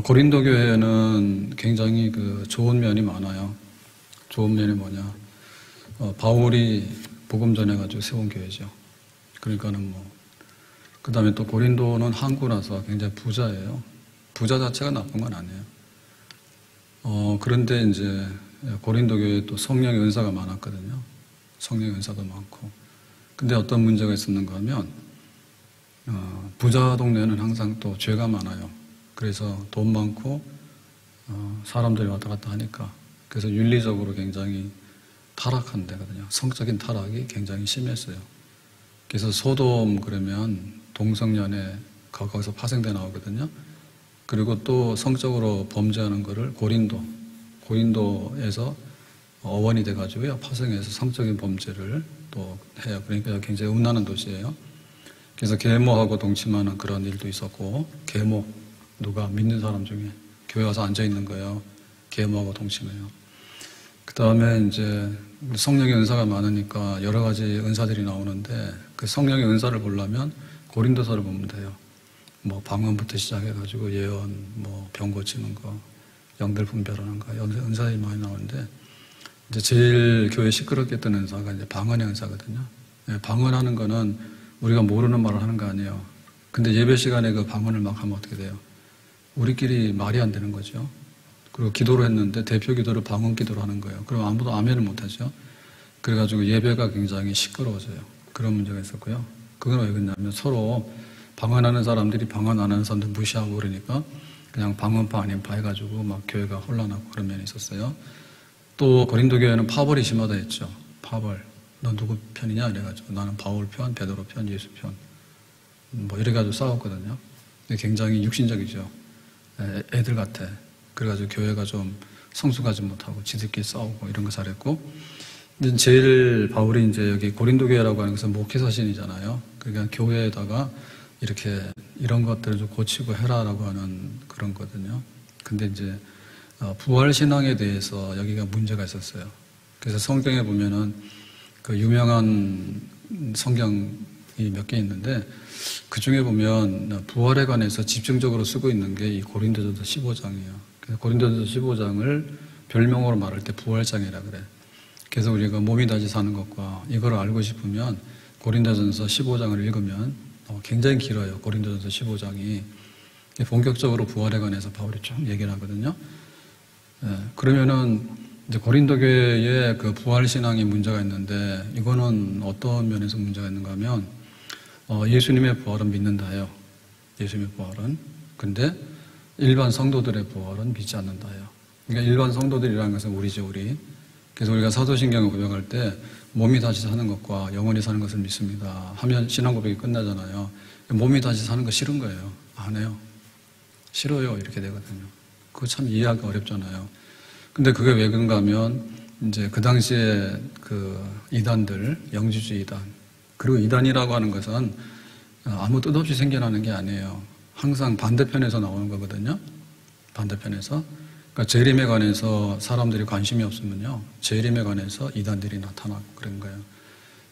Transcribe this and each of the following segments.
고린도 교회는 굉장히 좋은 면이 많아요. 좋은 면이 뭐냐? 바울이 복음 전해가지고 세운 교회죠. 그러니까는 그 다음에 또 고린도는 항구라서 굉장히 부자예요. 부자 자체가 나쁜 건 아니에요. 그런데 이제 고린도 교회에 또 성령의 은사가 많았거든요. 성령의 은사도 많고. 근데 어떤 문제가 있었는가 하면, 부자 동네는 항상 또 죄가 많아요. 그래서 돈 많고, 사람들이 왔다 갔다 하니까. 그래서 윤리적으로 굉장히 타락한 데거든요. 성적인 타락이 굉장히 심했어요. 그래서 소돔 그러면 동성연애 거기서 파생돼 나오거든요. 그리고 또 성적으로 범죄하는 거를 고린도에서 어원이 돼가지고요. 파생해서 성적인 범죄를 또 해요. 그러니까 굉장히 음란한 도시예요. 그래서 계모하고 동침하는 그런 일도 있었고, 계모, 누가 믿는 사람 중에 교회 와서 앉아있는 거예요. 계모하고 동침해요. 그 다음에 이제 성령의 은사가 많으니까 여러 가지 은사들이 나오는데, 그 성령의 은사를 보려면 고린도서를 보면 돼요. 방언부터 시작해가지고 예언, 병 고치는 거, 영들 분별하는 거, 은사들이 많이 나오는데, 이제 제일 교회 시끄럽게 했던 은사가 이제 방언의 은사거든요. 방언하는 거는 우리가 모르는 말을 하는 거 아니에요. 근데 예배 시간에 그 방언을 막 하면 어떻게 돼요? 우리끼리 말이 안 되는 거죠. 그리고 기도를 했는데 대표 기도를 방언 기도로 하는 거예요. 그럼 아무도 아멘을 못 하죠. 그래가지고 예배가 굉장히 시끄러워져요. 그런 문제가 있었고요. 그건 왜 그러냐면 서로 방언하는 사람들이 방언 안 하는 사람들 무시하고 그러니까 그냥 방언파 아닌 파 해가지고 막 교회가 혼란하고 그런 면이 있었어요. 또 고린도 교회는 파벌이 심하다 했죠. 파벌. 너 누구 편이냐? 이래가지고 나는 바울 편, 베드로 편, 예수 편. 이래가지고 싸웠거든요. 굉장히 육신적이죠. 애들 같아. 그래가지고 교회가 좀 성숙하지 못하고 지들끼리 싸우고 이런 거 잘했고. 근데 제일 바울이 이제 여기 고린도 교회라고 하는 것은 목회사신이잖아요. 그러니까 교회에다가 이렇게 이런 것들을 좀 고치고 해라라고 하는 그런 거거든요. 근데 이제 부활신앙에 대해서 여기가 문제가 있었어요. 그래서 성경에 보면은 그 유명한 성경이 몇 개 있는데 그 중에 보면 부활에 관해서 집중적으로 쓰고 있는 게 이 고린도전서 15장이에요. 그래서 고린도전서 15장을 별명으로 말할 때 부활장이라 그래. 그래서 우리가 몸이 다시 사는 것과 이걸 알고 싶으면 고린도전서 15장을 읽으면 굉장히 길어요. 고린도전서 15장이 본격적으로 부활에 관해서 바울이 쭉 얘기를 하거든요. 그러면은 이제 고린도 교회에 그 부활 신앙이 문제가 있는데 이거는 어떤 면에서 문제가 있는가 하면 예수님의 부활은 믿는다 해요. 예수님의 부활은. 근데 일반 성도들의 부활은 믿지 않는다 해요. 그러니까 일반 성도들이라는 것은 우리죠, 우리. 그래서 우리가 사도신경을 고백할 때 몸이 다시 사는 것과 영원히 사는 것을 믿습니다 하면 신앙 고백이 끝나잖아요. 몸이 다시 사는 거 싫은 거예요. 안 해요. 싫어요. 이렇게 되거든요. 그거 참 이해하기 어렵잖아요. 근데 그게 왜 그런가 하면 이제 그 당시에 그 이단들, 영지주의 이단, 그리고 이단이라고 하는 것은 아무 뜻 없이 생겨나는 게 아니에요. 항상 반대편에서 나오는 거거든요. 반대편에서. 그러니까 재림에 관해서 사람들이 관심이 없으면요. 재림에 관해서 이단들이 나타나고 그런 거예요.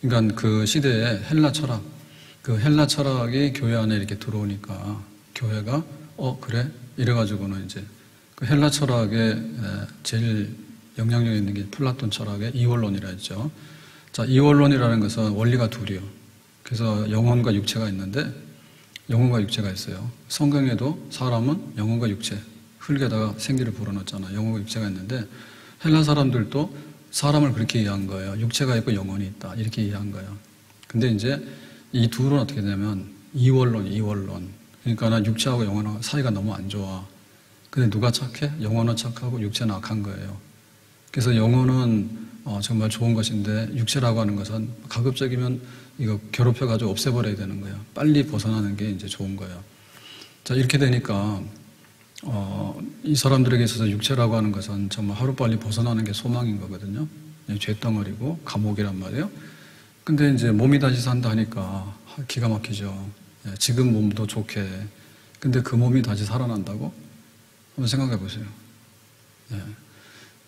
그러니까 그 시대에 헬라 철학, 그 헬라 철학이 교회 안에 이렇게 들어오니까 교회가 그래? 이래가지고는 이제 그 헬라 철학에 제일 영향력 있는 게 플라톤 철학의 이원론이라 했죠. 자, 이원론이라는 것은 원리가 둘이요. 그래서 영혼과 육체가 있는데 영혼과 육체가 있어요. 성경에도 사람은 영혼과 육체, 흙에다가 생기를 불어넣었잖아요. 영혼과 육체가 있는데 헬라 사람들도 사람을 그렇게 이해한 거예요. 육체가 있고 영혼이 있다. 이렇게 이해한 거예요. 근데 이제 이 둘은 어떻게 되냐면 이원론. 그러니까 나 육체하고 영혼하고 사이가 너무 안 좋아. 근데 누가 착해? 영혼은 착하고 육체는 악한 거예요. 그래서 영혼은 정말 좋은 것인데 육체라고 하는 것은 가급적이면 이거 괴롭혀가지고 없애버려야 되는 거예요. 빨리 벗어나는 게 이제 좋은 거예요. 자, 이렇게 되니까 이 사람들에게 있어서 육체라고 하는 것은 정말 하루빨리 벗어나는 게 소망인 거거든요. 죄덩어리고 감옥이란 말이에요. 근데 이제 몸이 다시 산다 하니까 기가 막히죠. 지금 몸도 좋게. 근데 그 몸이 다시 살아난다고? 한번 생각해 보세요.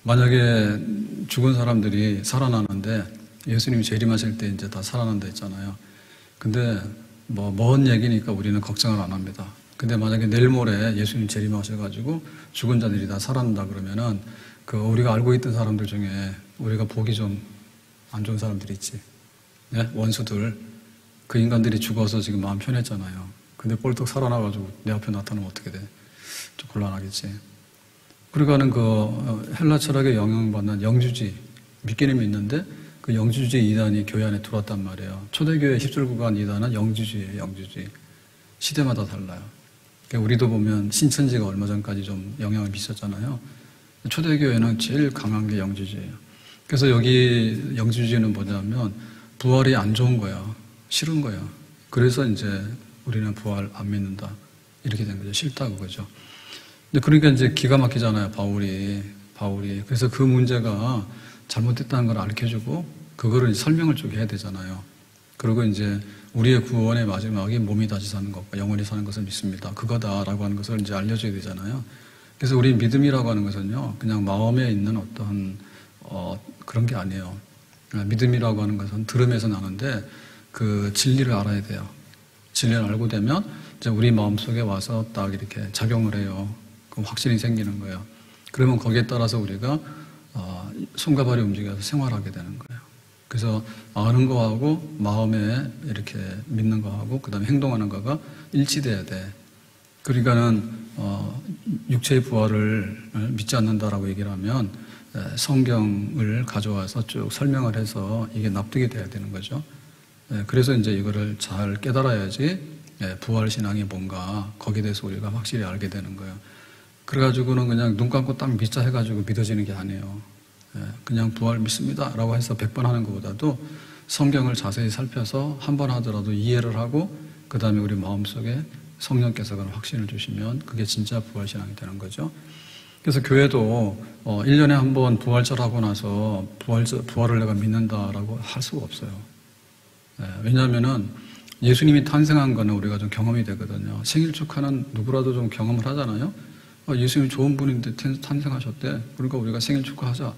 만약에 죽은 사람들이 살아나는데 예수님이 재림하실 때 이제 다 살아난다 했잖아요. 근데 먼 얘기니까 우리는 걱정을 안 합니다. 근데 만약에 내일 모레 예수님 재림하셔가지고 죽은 자들이 다 살아난다 그러면은 우리가 알고 있던 사람들 중에 우리가 보기 좀 안 좋은 사람들이 있지. 네? 원수들. 그 인간들이 죽어서 지금 마음 편했잖아요. 근데 뻘떡 살아나가지고 내 앞에 나타나면 어떻게 돼? 좀 곤란하겠지. 그러니까는 헬라 철학에 영향받는 영주주의, 믿기는 믿는데 그 영주주의 이단이 교회 안에 들어왔단 말이에요. 초대교회 휩쓸고 이단은 영주주의예요, 영주주의. 시대마다 달라요. 그러니까 우리도 보면 신천지가 얼마 전까지 좀 영향을 미쳤잖아요. 초대교회는 제일 강한 게 영주주의예요. 그래서 여기 영주주의는 뭐냐면 부활이 안 좋은 거야. 싫은 거야. 그래서 이제 우리는 부활 안 믿는다. 이렇게 된 거죠. 싫다 그거죠. 근데 그러니까 이제 기가 막히잖아요. 바울이. 그래서 그 문제가 잘못됐다는 걸 알려주고 그거를 설명을 쭉 해야 되잖아요. 그리고 이제 우리의 구원의 마지막이 몸이 다시 사는 것과 영원히 사는 것을 믿습니다. 그거다라고 하는 것을 이제 알려줘야 되잖아요. 그래서 우리 믿음이라고 하는 것은요, 그냥 마음에 있는 어떤 그런 게 아니에요. 믿음이라고 하는 것은 들음에서 나는데 그 진리를 알아야 돼요. 진리를 알고 되면 이제 우리 마음속에 와서 딱 이렇게 작용을 해요. 그럼 확신이 생기는 거예요. 그러면 거기에 따라서 우리가 손과 발이 움직여서 생활하게 되는 거예요. 그래서 아는 거하고 마음에 이렇게 믿는 거하고 그 다음에 행동하는 거가 일치돼야 돼. 그러니까는 육체의 부활을 믿지 않는다라고 얘기를 하면 성경을 가져와서 쭉 설명을 해서 이게 납득이 돼야 되는 거죠. 그래서 이제 이거를 잘 깨달아야지 부활신앙이 뭔가 거기에 대해서 우리가 확실히 알게 되는 거예요. 그래가지고는 그냥 눈 감고 딱 믿자 해가지고 믿어지는 게 아니에요. 그냥 부활 믿습니다 라고 해서 100번 하는 것보다도 성경을 자세히 살펴서 한 번 하더라도 이해를 하고 그 다음에 우리 마음속에 성령께서 그런 확신을 주시면 그게 진짜 부활신앙이 되는 거죠. 그래서 교회도 1년에 한 번 부활절 하고 나서 부활을 내가 믿는다라고 할 수가 없어요. 왜냐하면은 예수님이 탄생한 거는 우리가 좀 경험이 되거든요. 생일 축하는 누구라도 좀 경험을 하잖아요. 예수님이 좋은 분인데 탄생하셨대. 그러니까 우리가 생일 축하하자.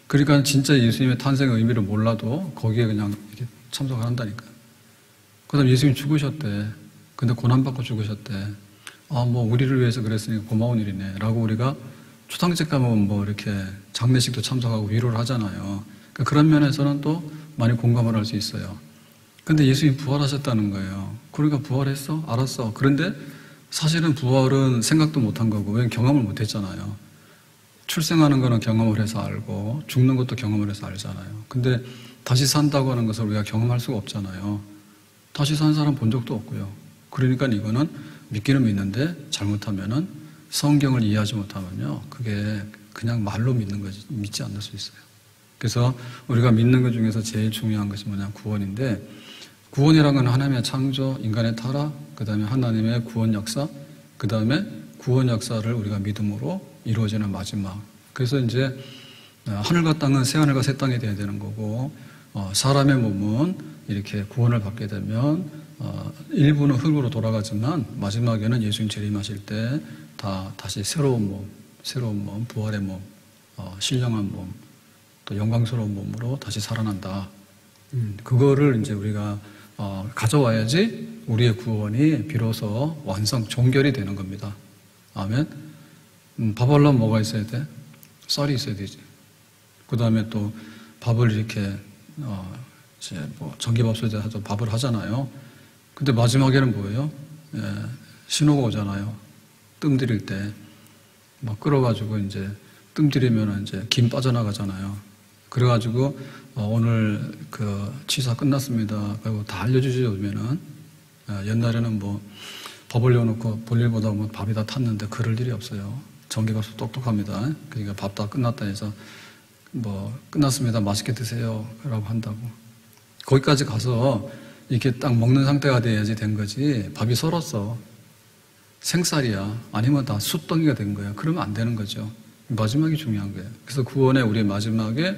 그러니까 진짜 예수님의 탄생의 의미를 몰라도 거기에 그냥 이렇게 참석을 한다니까요. 그 다음에 예수님이 죽으셨대. 근데 고난받고 죽으셨대. 우리를 위해서 그랬으니까 고마운 일이네. 라고 우리가 초상집 가면 이렇게 장례식도 참석하고 위로를 하잖아요. 그러니까 그런 면에서는 또 많이 공감을 할 수 있어요. 근데 예수님이 부활하셨다는 거예요. 그러니까 부활했어? 알았어. 그런데 사실은 부활은 생각도 못한 거고, 왜 경험을 못 했잖아요. 출생하는 거는 경험을 해서 알고, 죽는 것도 경험을 해서 알잖아요. 근데 다시 산다고 하는 것을 우리가 경험할 수가 없잖아요. 다시 산 사람 본 적도 없고요. 그러니까 이거는 믿기는 믿는데 잘못하면은 성경을 이해하지 못하면요, 그게 그냥 말로 믿는 거지, 믿지 않을 수 있어요. 그래서 우리가 믿는 것 중에서 제일 중요한 것이 뭐냐, 구원인데, 구원이라는 건 하나님의 창조, 인간의 타락, 그 다음에 하나님의 구원 역사, 그 다음에 구원 역사를 우리가 믿음으로 이루어지는 마지막. 그래서 이제 하늘과 땅은 새 하늘과 새 땅이 돼야 되는 거고, 사람의 몸은 이렇게 구원을 받게 되면 일부는 흙으로 돌아가지만 마지막에는 예수님 재림하실 때 다시 새로운 몸, 부활의 몸, 신령한 몸, 또 영광스러운 몸으로 다시 살아난다. 그거를 이제 우리가 가져와야지 우리의 구원이 비로소 종결이 되는 겁니다. 아멘. 밥 하려면 뭐가 있어야 돼? 쌀이 있어야 되지. 그 다음에 또 밥을 이렇게 이제 전기밥솥에서 밥을 하잖아요. 근데 마지막에는 뭐예요? 신호가 오잖아요. 뜸 들일 때 막 끓어가지고 이제 뜸 들이면 이제 김 빠져나가잖아요. 그래가지고 오늘 그 취사 끝났습니다. 그리고 다 알려주시죠. 그러면은 옛날에는 밥 올려놓고 볼 일보다 밥이 다 탔는데 그럴 일이 없어요. 전기밥솥 똑똑합니다. 그러니까 밥 다 끝났다 해서 끝났습니다. 맛있게 드세요. 라고 한다고. 거기까지 가서 이렇게 딱 먹는 상태가 돼야지 된 거지. 밥이 썰었어. 생쌀이야. 아니면 다 숯덩이가 된 거야. 그러면 안 되는 거죠. 마지막이 중요한 거예요. 그래서 구원의 우리 마지막에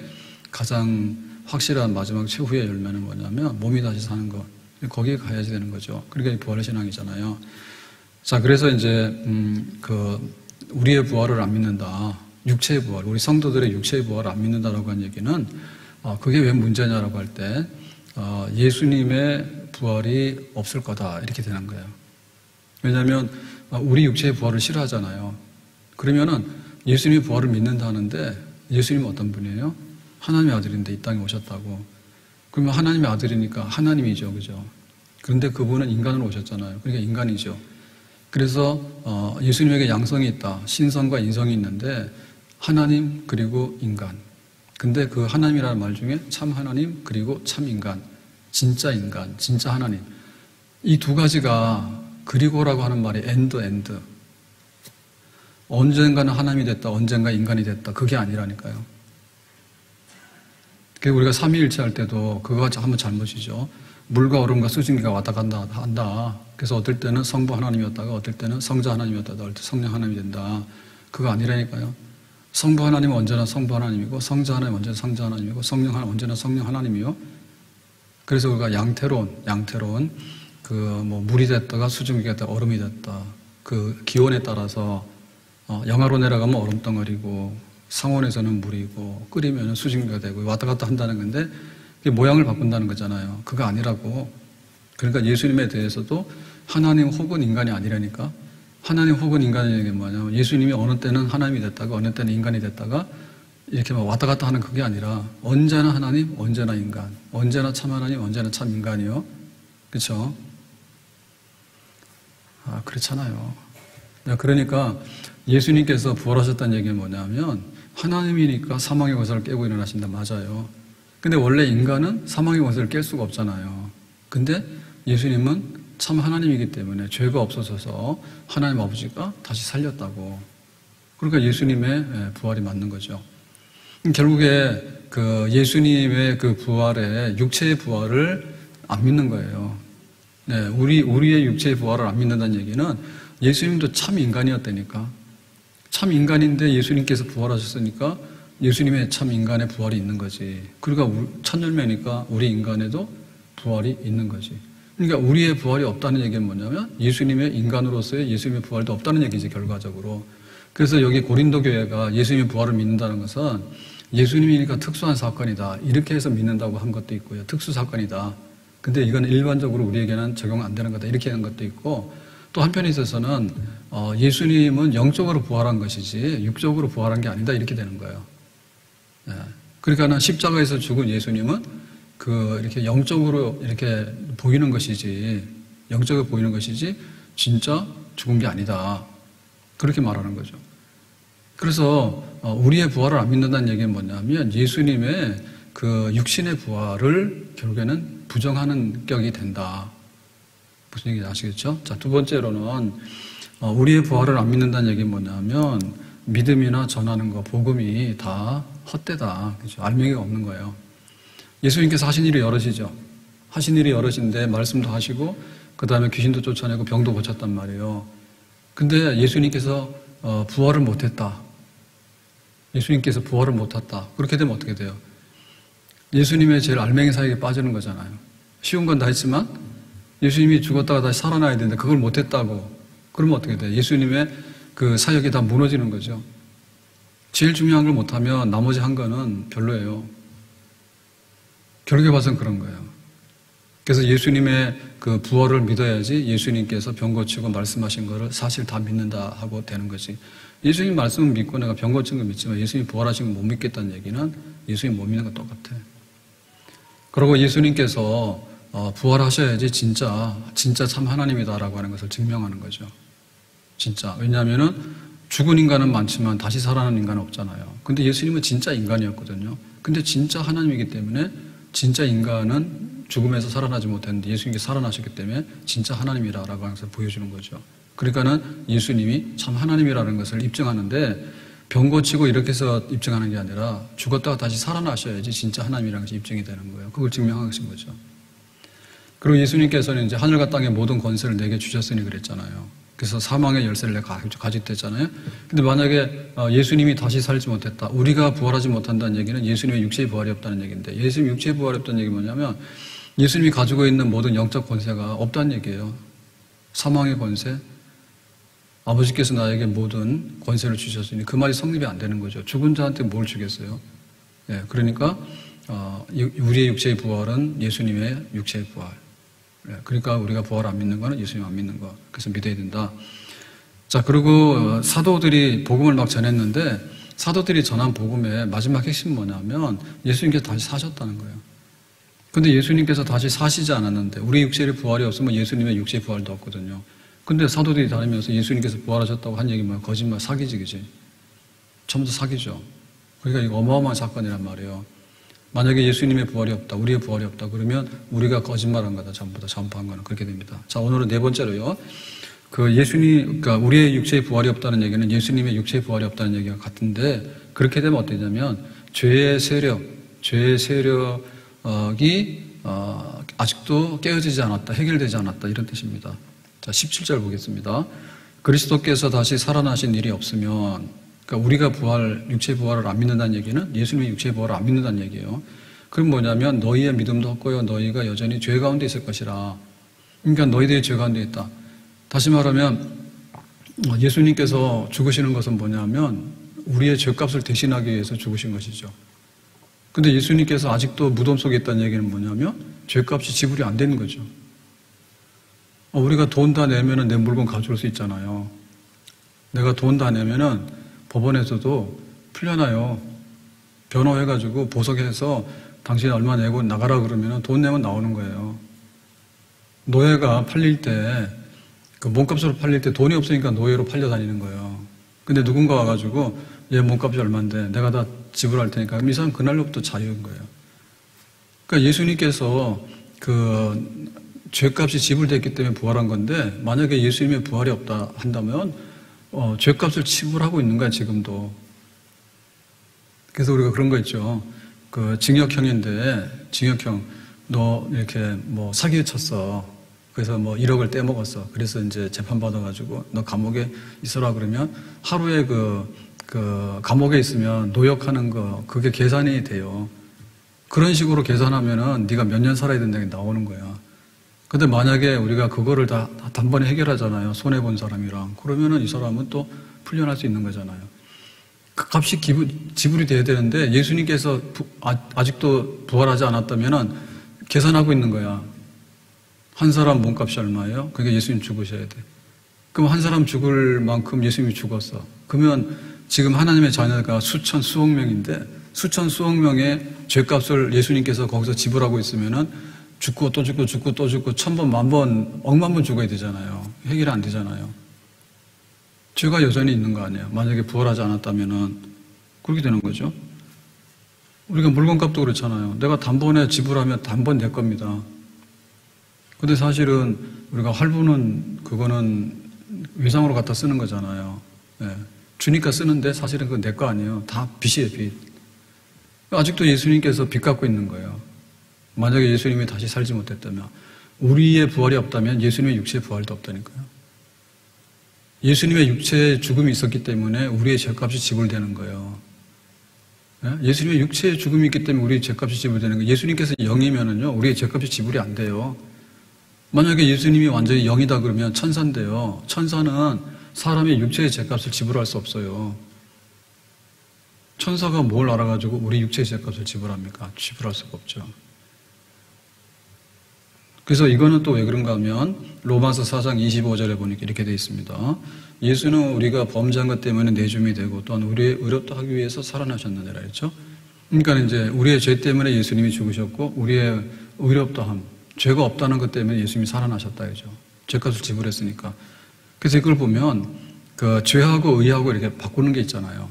가장 확실한 마지막 최후의 열매는 뭐냐면 몸이 다시 사는 것. 거기에 가야지 되는 거죠. 그러니까 부활의 신앙이잖아요. 자, 그래서 이제 우리의 부활을 안 믿는다. 육체의 부활, 우리 성도들의 육체의 부활을 안 믿는다라고 한 얘기는 그게 왜 문제냐라고 할 때 예수님의 부활이 없을 거다 이렇게 되는 거예요. 왜냐하면 우리 육체의 부활을 싫어하잖아요. 그러면은 예수님의 부활을 믿는다 하는데 예수님은 어떤 분이에요? 하나님의 아들인데 이 땅에 오셨다고. 그러면 하나님의 아들이니까 하나님이죠. 그죠? 그런데 그분은 인간으로 오셨잖아요. 그러니까 인간이죠. 그래서 예수님에게 양성이 있다. 신성과 인성이 있는데 하나님 그리고 인간. 근데 그 하나님이라는 말 중에 참 하나님 그리고 참 인간. 진짜 인간, 진짜 하나님. 이 두 가지가 그리고라고 하는 말이 엔드. 언젠가는 하나님이 됐다. 언젠가 인간이 됐다. 그게 아니라니까요. 우리가 삼위일체 할 때도 그거가 한번 잘못이죠. 물과 얼음과 수증기가 왔다 간다 한다. 그래서 어떨 때는 성부 하나님이었다가 어떨 때는 성자 하나님이었다가 어떨 때 성령 하나님이 된다. 그거 아니라니까요. 성부 하나님은 언제나 성부 하나님이고 성자 하나님은 언제나 성자 하나님이고 성령 하나님은 언제나 성령 하나님이요. 그래서 우리가 양태로운 물이 됐다가 수증기가 됐다가 얼음이 됐다. 그 기온에 따라서 영하로 내려가면 얼음덩어리고 상온에서는 물이고 끓이면 수증기가 되고 왔다 갔다 한다는 건데 그게 모양을 바꾼다는 거잖아요. 그거 아니라고. 그러니까 예수님에 대해서도 하나님 혹은 인간이 아니라니까. 하나님 혹은 인간의 얘기는 뭐냐면 예수님이 어느 때는 하나님이 됐다가 어느 때는 인간이 됐다가 이렇게 막 왔다 갔다 하는 그게 아니라 언제나 하나님, 언제나 인간, 언제나 참 하나님, 언제나 참 인간이요. 그렇죠? 그렇잖아요. 그러니까 예수님께서 부활하셨다는 얘기는 뭐냐면 하나님이니까 사망의 권세를 깨고 일어나신다. 맞아요. 근데 원래 인간은 사망의 권세를 깰 수가 없잖아요. 근데 예수님은 참 하나님이기 때문에 죄가 없어져서 하나님 아버지가 다시 살렸다고. 그러니까 예수님의 부활이 맞는 거죠. 결국에 그 예수님의 그 부활에 육체의 부활을 안 믿는 거예요. 네, 우리의 육체의 부활을 안 믿는다는 얘기는 예수님도 참 인간이었다니까. 참 인간인데 예수님께서 부활하셨으니까 예수님의 참 인간의 부활이 있는 거지. 그러니까 천열매니까 우리 인간에도 부활이 있는 거지. 그러니까 우리의 부활이 없다는 얘기는 뭐냐면 예수님의 인간으로서의 예수님의 부활도 없다는 얘기지, 결과적으로. 그래서 여기 고린도 교회가 예수님의 부활을 믿는다는 것은 예수님이니까 특수한 사건이다. 이렇게 해서 믿는다고 한 것도 있고요. 특수 사건이다. 근데 이건 일반적으로 우리에게는 적용 안 되는 거다. 이렇게 하는 것도 있고, 또 한편에 있어서는 예수님은 영적으로 부활한 것이지 육적으로 부활한 게 아니다. 이렇게 되는 거예요. 그러니까는 십자가에서 죽은 예수님은 이렇게 영적으로 이렇게 보이는 것이지, 영적으로 보이는 것이지 진짜 죽은 게 아니다. 그렇게 말하는 거죠. 그래서 우리의 부활을 안 믿는다는 얘기는 뭐냐면 예수님의 그 육신의 부활을 결국에는 부정하는 격이 된다. 무슨 얘기인지 아시겠죠? 자, 두 번째로는 우리의 부활을 안 믿는다는 얘기는 뭐냐면 믿음이나 전하는 거, 복음이 다 헛되다. 그렇죠? 알맹이가 없는 거예요. 예수님께서 하신 일이 여럿이죠. 하신 일이 여럿인데 말씀도 하시고 그 다음에 귀신도 쫓아내고 병도 고쳤단 말이에요. 근데 예수님께서 부활을 못했다. 예수님께서 부활을 못했다. 그렇게 되면 어떻게 돼요? 예수님의 제일 알맹이 사역에 빠지는 거잖아요. 쉬운 건 다 했지만 예수님이 죽었다가 다시 살아나야 되는데 그걸 못했다고. 그러면 어떻게 돼요? 예수님의 그 사역이 다 무너지는 거죠. 제일 중요한 걸 못하면 나머지 한 거는 별로예요. 결국에 봐서는 그런 거예요. 그래서 예수님의 그 부활을 믿어야지 예수님께서 병 고치고 말씀하신 거를 사실 다 믿는다 하고 되는 거지. 예수님 말씀을 믿고 내가 병 고친 거 믿지만 예수님 부활하신 거 못 믿겠다는 얘기는 예수님 못 믿는 거 똑같아. 그리고 예수님께서 부활하셔야지 진짜 참 하나님이다라고 하는 것을 증명하는 거죠. 진짜. 왜냐하면은 죽은 인간은 많지만 다시 살아나는 인간은 없잖아요. 근데 예수님은 진짜 인간이었거든요. 근데 진짜 하나님이기 때문에 진짜 인간은 죽음에서 살아나지 못했는데 예수님께서 살아나셨기 때문에 진짜 하나님이라고 하는 것을 보여주는 거죠. 그러니까는 예수님이 참 하나님이라는 것을 입증하는데 병 고치고 이렇게 해서 입증하는 게 아니라 죽었다가 다시 살아나셔야지 진짜 하나님이라는 것이 입증이 되는 거예요. 그걸 증명하신 거죠. 그리고 예수님께서는 이제 하늘과 땅의 모든 권세를 내게 주셨으니 그랬잖아요. 그래서 사망의 열쇠를 내가 가졌댔잖아요. 근데 만약에 예수님이 다시 살지 못했다. 우리가 부활하지 못한다는 얘기는 예수님의 육체의 부활이 없다는 얘기인데 예수님 육체의 부활이 없다는 얘기는 뭐냐면 예수님이 가지고 있는 모든 영적 권세가 없다는 얘기예요. 사망의 권세. 아버지께서 나에게 모든 권세를 주셨으니 그 말이 성립이 안 되는 거죠. 죽은 자한테 뭘 주겠어요? 그러니까 우리의 육체의 부활은 예수님의 육체의 부활. 그러니까 우리가 부활 안 믿는 거는 예수님 안 믿는 거. 그래서 믿어야 된다. 자, 그리고 사도들이 복음을 막 전했는데 사도들이 전한 복음의 마지막 핵심은 뭐냐면 예수님께서 다시 사셨다는 거예요. 근데 예수님께서 다시 사시지 않았는데 우리 육체의 부활이 없으면 예수님의 육체의 부활도 없거든요. 근데 사도들이 다니면서 예수님께서 부활하셨다고 한 얘기 뭐야? 거짓말, 사기지, 그지? 처음부터 사기죠. 그러니까 이거 어마어마한 사건이란 말이에요. 만약에 예수님의 부활이 없다, 우리의 부활이 없다 그러면 우리가 거짓말한 거다, 전부 다 전파한 거는 그렇게 됩니다. 자, 오늘은 네 번째로요. 그러니까 우리의 육체의 부활이 없다는 얘기는 예수님의 육체의 부활이 없다는 얘기가 같은데 그렇게 되면 어떻게 되냐면 죄의 세력이 아직도 깨어지지 않았다, 해결되지 않았다 이런 뜻입니다. 자, 17절 보겠습니다. 그리스도께서 다시 살아나신 일이 없으면, 그러니까 우리가 육체의 부활을 안 믿는다는 얘기는 예수님의 육체의 부활을 안 믿는다는 얘기예요. 그럼 뭐냐면 너희의 믿음도 없고요, 너희가 여전히 죄 가운데 있을 것이라. 그러니까 너희들이 죄 가운데 있다. 다시 말하면 예수님께서 죽으시는 것은 뭐냐면 우리의 죄값을 대신하기 위해서 죽으신 것이죠. 근데 예수님께서 아직도 무덤 속에 있다는 얘기는 뭐냐면 죄값이 지불이 안 되는 거죠. 우리가 돈 다 내면은 내 물건 가져올 수 있잖아요. 내가 돈 다 내면은 법원에서도 풀려나요. 변호해가지고 보석해서 당신이 얼마 내고 나가라 그러면은 돈 내면 나오는 거예요. 노예가 팔릴 때 그 몸값으로 팔릴 때 돈이 없으니까 노예로 팔려 다니는 거예요. 근데 누군가 와가지고 얘 몸값이 얼만데 내가 다 지불할 테니까 그럼 이 사람 그날로부터 자유인 거예요. 그러니까 예수님께서 그 죄값이 지불됐기 때문에 부활한 건데 만약에 예수님의 부활이 없다 한다면 죄값을 지불하고 있는 거야 지금도. 그래서 우리가 그런 거 있죠. 그 징역형인데 징역형 너 이렇게 뭐 사기를 쳤어. 그래서 뭐 1억을 떼먹었어. 그래서 이제 재판받아가지고 너 감옥에 있어라 그러면 하루에 그 감옥에 있으면 노역하는 거 그게 계산이 돼요. 그런 식으로 계산하면은 네가 몇 년 살아야 된다는 게 나오는 거야. 근데 만약에 우리가 그거를 다 단번에 해결하잖아요. 손해본 사람이랑. 그러면은 이 사람은 또 풀려날 수 있는 거잖아요. 그 값이 지불이 돼야 되는데 예수님께서 아직도 부활하지 않았다면은 계산하고 있는 거야. 한 사람 몸값이 얼마예요? 그러니까 예수님 죽으셔야 돼. 그럼 한 사람 죽을 만큼 예수님이 죽었어. 그러면 지금 하나님의 자녀가 수천, 수억 명인데 수천, 수억 명의 죄값을 예수님께서 거기서 지불하고 있으면은 죽고 또 죽고 죽고 또 죽고 1000번, 10,000번, 억만 번 죽어야 되잖아요. 해결이 안 되잖아요. 죄가 여전히 있는 거 아니에요. 만약에 부활하지 않았다면은 그렇게 되는 거죠. 우리가 물건값도 그렇잖아요. 내가 단번에 지불하면 단번 내 겁니다. 근데 사실은 우리가 할부는 그거는 외상으로 갖다 쓰는 거잖아요. 네. 주니까 쓰는데 사실은 그건 내 거 아니에요. 다 빚이에요, 빚. 아직도 예수님께서 빚 갖고 있는 거예요. 만약에 예수님이 다시 살지 못했다면 우리의 부활이 없다면 예수님의 육체의 부활도 없다니까요. 예수님의 육체의 죽음이 있었기 때문에 우리의 죄값이 지불되는 거예요. 예수님의 육체의 죽음이 있기 때문에 우리의 죄값이 지불되는 거예요. 예수님께서 영이면은요 우리의 죄값이 지불이 안 돼요. 만약에 예수님이 완전히 영이다 그러면 천사인데요. 천사는 사람의 육체의 죄값을 지불할 수 없어요. 천사가 뭘 알아가지고 우리 육체의 죄값을 지불합니까? 지불할 수가 없죠. 그래서 이거는 또 왜 그런가 하면 로마서 4장 25절에 보니까 이렇게 되어 있습니다. 예수는 우리가 범죄한 것 때문에 내줌이 되고 또한 우리의 의롭다 하기 위해서 살아나셨느니라 했죠. 그러니까 이제 우리의 죄 때문에 예수님이 죽으셨고 우리의 의롭다함, 죄가 없다는 것 때문에 예수님이 살아나셨다 이죠. 죄값을 지불했으니까. 그래서 이걸 보면 그 죄하고 의하고 이렇게 바꾸는 게 있잖아요.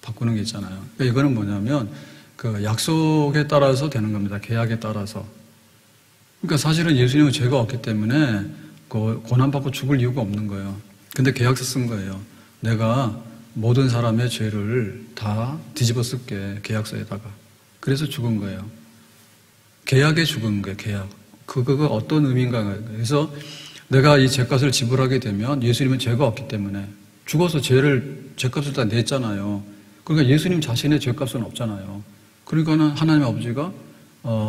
그러니까 이거는 뭐냐면 그 약속에 따라서 되는 겁니다. 계약에 따라서. 그러니까 사실은 예수님은 죄가 없기 때문에 그 고난받고 죽을 이유가 없는 거예요. 근데 계약서 쓴 거예요. 내가 모든 사람의 죄를 다 뒤집어 쓸게, 계약서에다가. 그래서 죽은 거예요. 계약에 죽은 거예요, 계약. 그거가 어떤 의미인가. 그래서 내가 이 죄값을 지불하게 되면 예수님은 죄가 없기 때문에 죽어서 죄값을 다 냈잖아요. 그러니까 예수님 자신의 죄값은 없잖아요. 그러니까는 하나님 아버지가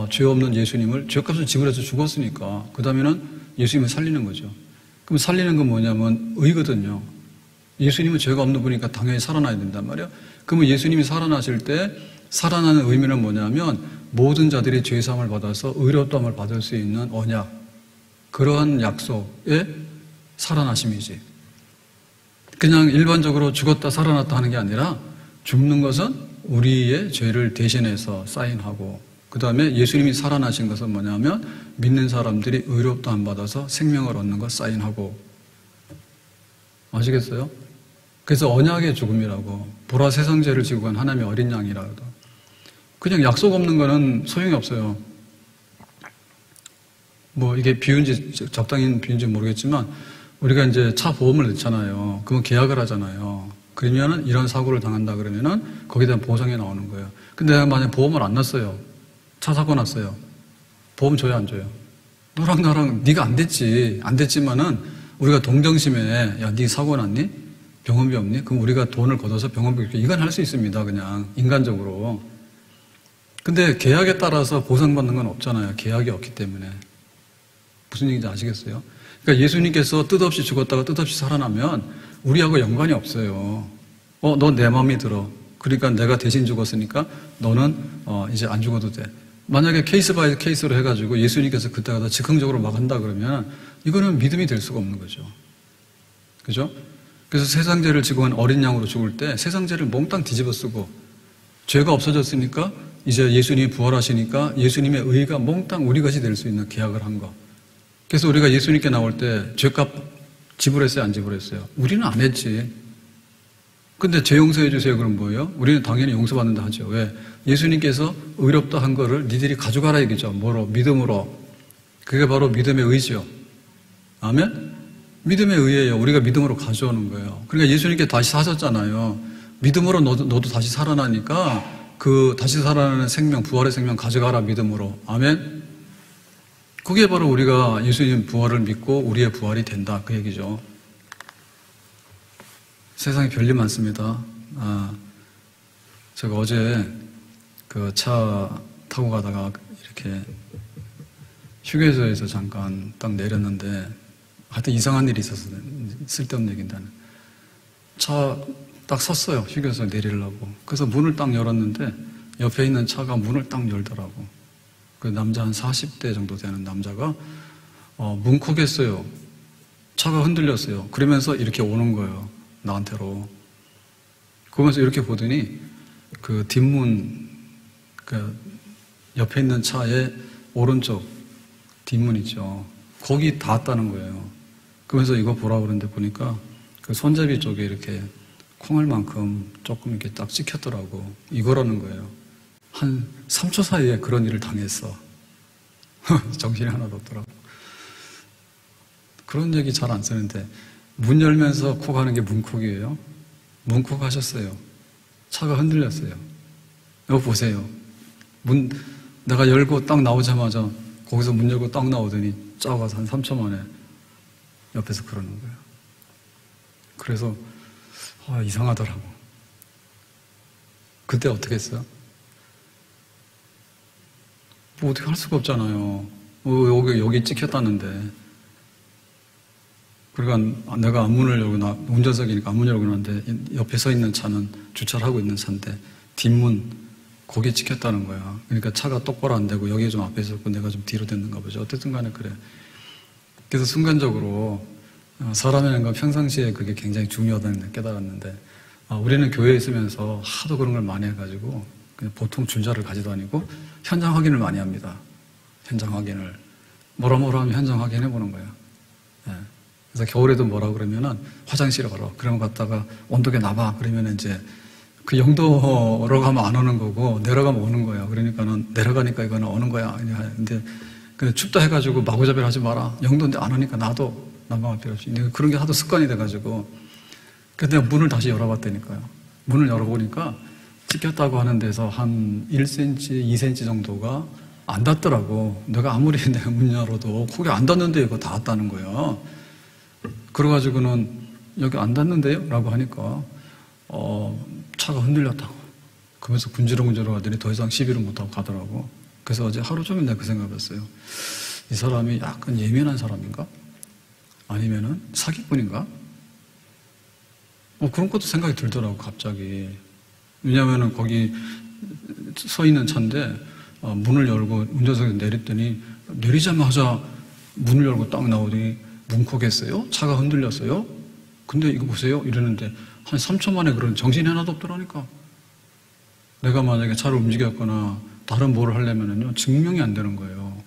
죄 없는 예수님을 죄값을 지불해서 죽었으니까 그 다음에는 예수님을 살리는 거죠. 그럼 살리는 건 뭐냐면 의거든요. 예수님은 죄가 없는 분이니까 당연히 살아나야 된단 말이에요. 그러면 예수님이 살아나실 때 살아나는 의미는 뭐냐면 모든 자들이 죄사함을 받아서 의롭다함을 받을 수 있는 언약. 그러한 약속의 살아나심이지. 그냥 일반적으로 죽었다 살아났다 하는 게 아니라 죽는 것은 우리의 죄를 대신해서 사인하고 그 다음에 예수님이 살아나신 것은 뭐냐면 믿는 사람들이 의롭다함 받아서 생명을 얻는 것 사인하고 아시겠어요? 그래서 언약의 죽음이라고 보라 세상 죄를 지고 간 하나님의 어린 양이라고 그냥 약속 없는 거는 소용이 없어요. 뭐 이게 비유인지 적당히 비유인지 모르겠지만 우리가 이제 차 보험을 넣잖아요. 그러면 계약을 하잖아요. 그러면은 이런 사고를 당한다 그러면은 거기에 대한 보상이 나오는 거예요. 근데 내가 만약 보험을 안 넣었어요. 차 사고 났어요. 보험 줘요, 안 줘요? 너랑 나랑 네가 안 됐지. 안 됐지만은 우리가 동정심에 야, 네 사고 났니? 병원비 없니? 그럼 우리가 돈을 걷어서 병원비 이렇게 이건 할 수 있습니다. 그냥 인간적으로. 근데 계약에 따라서 보상받는 건 없잖아요. 계약이 없기 때문에. 무슨 얘기인지 아시겠어요? 그러니까 예수님께서 뜻없이 죽었다가 뜻없이 살아나면 우리하고 연관이 없어요. 너 내 마음에 들어. 그러니까 내가 대신 죽었으니까 너는 이제 안 죽어도 돼. 만약에 케이스 바이 케이스로 해가지고 예수님께서 그때가 다 즉흥적으로 막 한다 그러면 이거는 믿음이 될 수가 없는 거죠. 그죠? 그래서 세상 죄를 지고 간 어린 양으로 죽을 때 세상 죄를 몽땅 뒤집어 쓰고 죄가 없어졌으니까 이제 예수님이 부활하시니까 예수님의 의가 몽땅 우리 것이 될 수 있는 계약을 한 거. 그래서 우리가 예수님께 나올 때 죄값 지불했어요? 안 지불했어요? 우리는 안 했지. 근데 죄 용서해 주세요. 그럼 뭐예요? 우리는 당연히 용서받는다 하죠. 왜? 예수님께서 의롭다 한 거를 니들이 가져가라 얘기죠. 뭐로? 믿음으로. 그게 바로 믿음의 의지요. 아멘? 믿음의 의예요. 우리가 믿음으로 가져오는 거예요. 그러니까 예수님께 다시 사셨잖아요. 믿음으로 너도 다시 살아나니까 그 다시 살아나는 생명, 부활의 생명 가져가라 믿음으로. 아멘? 그게 바로 우리가 예수님 부활을 믿고 우리의 부활이 된다. 그 얘기죠. 세상에 별일 많습니다. 제가 어제 그 차 타고 가다가 이렇게 휴게소에서 잠깐 딱 내렸는데 하여튼 이상한 일이 있어서 쓸데없는 얘기인데 차 딱 섰어요. 휴게소에 내리려고. 그래서 문을 딱 열었는데 옆에 있는 차가 문을 딱 열더라고. 그 남자 한 40대 정도 되는 남자가 뭉컥했어요. 차가 흔들렸어요. 그러면서 이렇게 오는 거예요. 나한테로. 그러면서 이렇게 보더니 그 뒷문 그 옆에 있는 차의 오른쪽 뒷문 있죠. 거기 닿았다는 거예요. 그러면서 이거 보라 그러는데 보니까 그 손잡이 쪽에 이렇게 콩알만큼 조금 이렇게 딱 찍혔더라고. 이거라는 거예요. 한 3초 사이에 그런 일을 당했어. 정신이 하나도 없더라고. 그런 얘기 잘 안 쓰는데 문 열면서 콕 하는 게 문콕이에요. 문콕 하셨어요. 차가 흔들렸어요. 이거 보세요. 내가 열고 딱 나오자마자 거기서 문 열고 딱 나오더니 짜가서 한 3초 만에 옆에서 그러는 거예요. 그래서 이상하더라고. 그때 어떻게 했어요? 뭐 어떻게 할 수가 없잖아요. 여기 찍혔다는데. 그러니까 내가 앞문을 열고 운전석이니까 앞문 열고 나는데 옆에 서 있는 차는 주차를 하고 있는 차인데 뒷문 거기에 찍혔다는 거야. 그러니까 차가 똑바로 안 되고 여기에 좀 앞에 있었고 내가 좀 뒤로 됐는가 보죠. 어쨌든 간에 그래. 그래서 순간적으로 사람이라는 건 평상시에 그게 굉장히 중요하다는 걸 깨달았는데 우리는 교회에 있으면서 하도 그런 걸 많이 해가지고 그냥 보통 줄자를 가지도 아니고 현장 확인을 많이 합니다. 현장 확인을. 뭐라 하면 현장 확인해보는 거예요. 네. 그래서 겨울에도 뭐라 그러면은 화장실에 가라. 그러면 갔다가 온도계 놔봐. 그러면 이제 그 영도로 가면 안 오는 거고 내려가면 오는 거예요. 그러니까는 내려가니까 이거는 오는 거야. 근데 춥다 해가지고 마구잡이를 하지 마라. 영도인데 안 오니까 나도 난방할 필요 없이. 그런 게 하도 습관이 돼가지고. 그래서 내가 문을 다시 열어봤다니까요. 문을 열어보니까 찍혔다고 하는 데서 한 1cm, 2cm 정도가 안 닿더라고. 내가 아무리 내가 문 열어도 거기 안 닿는데 이거 닿았다는 거예요. 그래가지고는 여기 안 닿는데요? 라고 하니까 차가 흔들렸다고. 그러면서 군지렁군지렁 하더니 더 이상 시비를 못하고 가더라고. 그래서 어제 하루 종일 내가 그 생각을 했어요. 이 사람이 약간 예민한 사람인가? 아니면은 사기꾼인가? 그런 것도 생각이 들더라고 갑자기. 왜냐면은 거기 서 있는 차인데 문을 열고 운전석에서 내렸더니 내리자마자 문을 열고 딱 나오더니 뭉컥했어요. 차가 흔들렸어요. 근데 이거 보세요. 이러는데 한 3초 만에 그런 정신이 하나도 없더라니까. 내가 만약에 차를 움직였거나 다른 뭐를 하려면은요, 증명이 안 되는 거예요.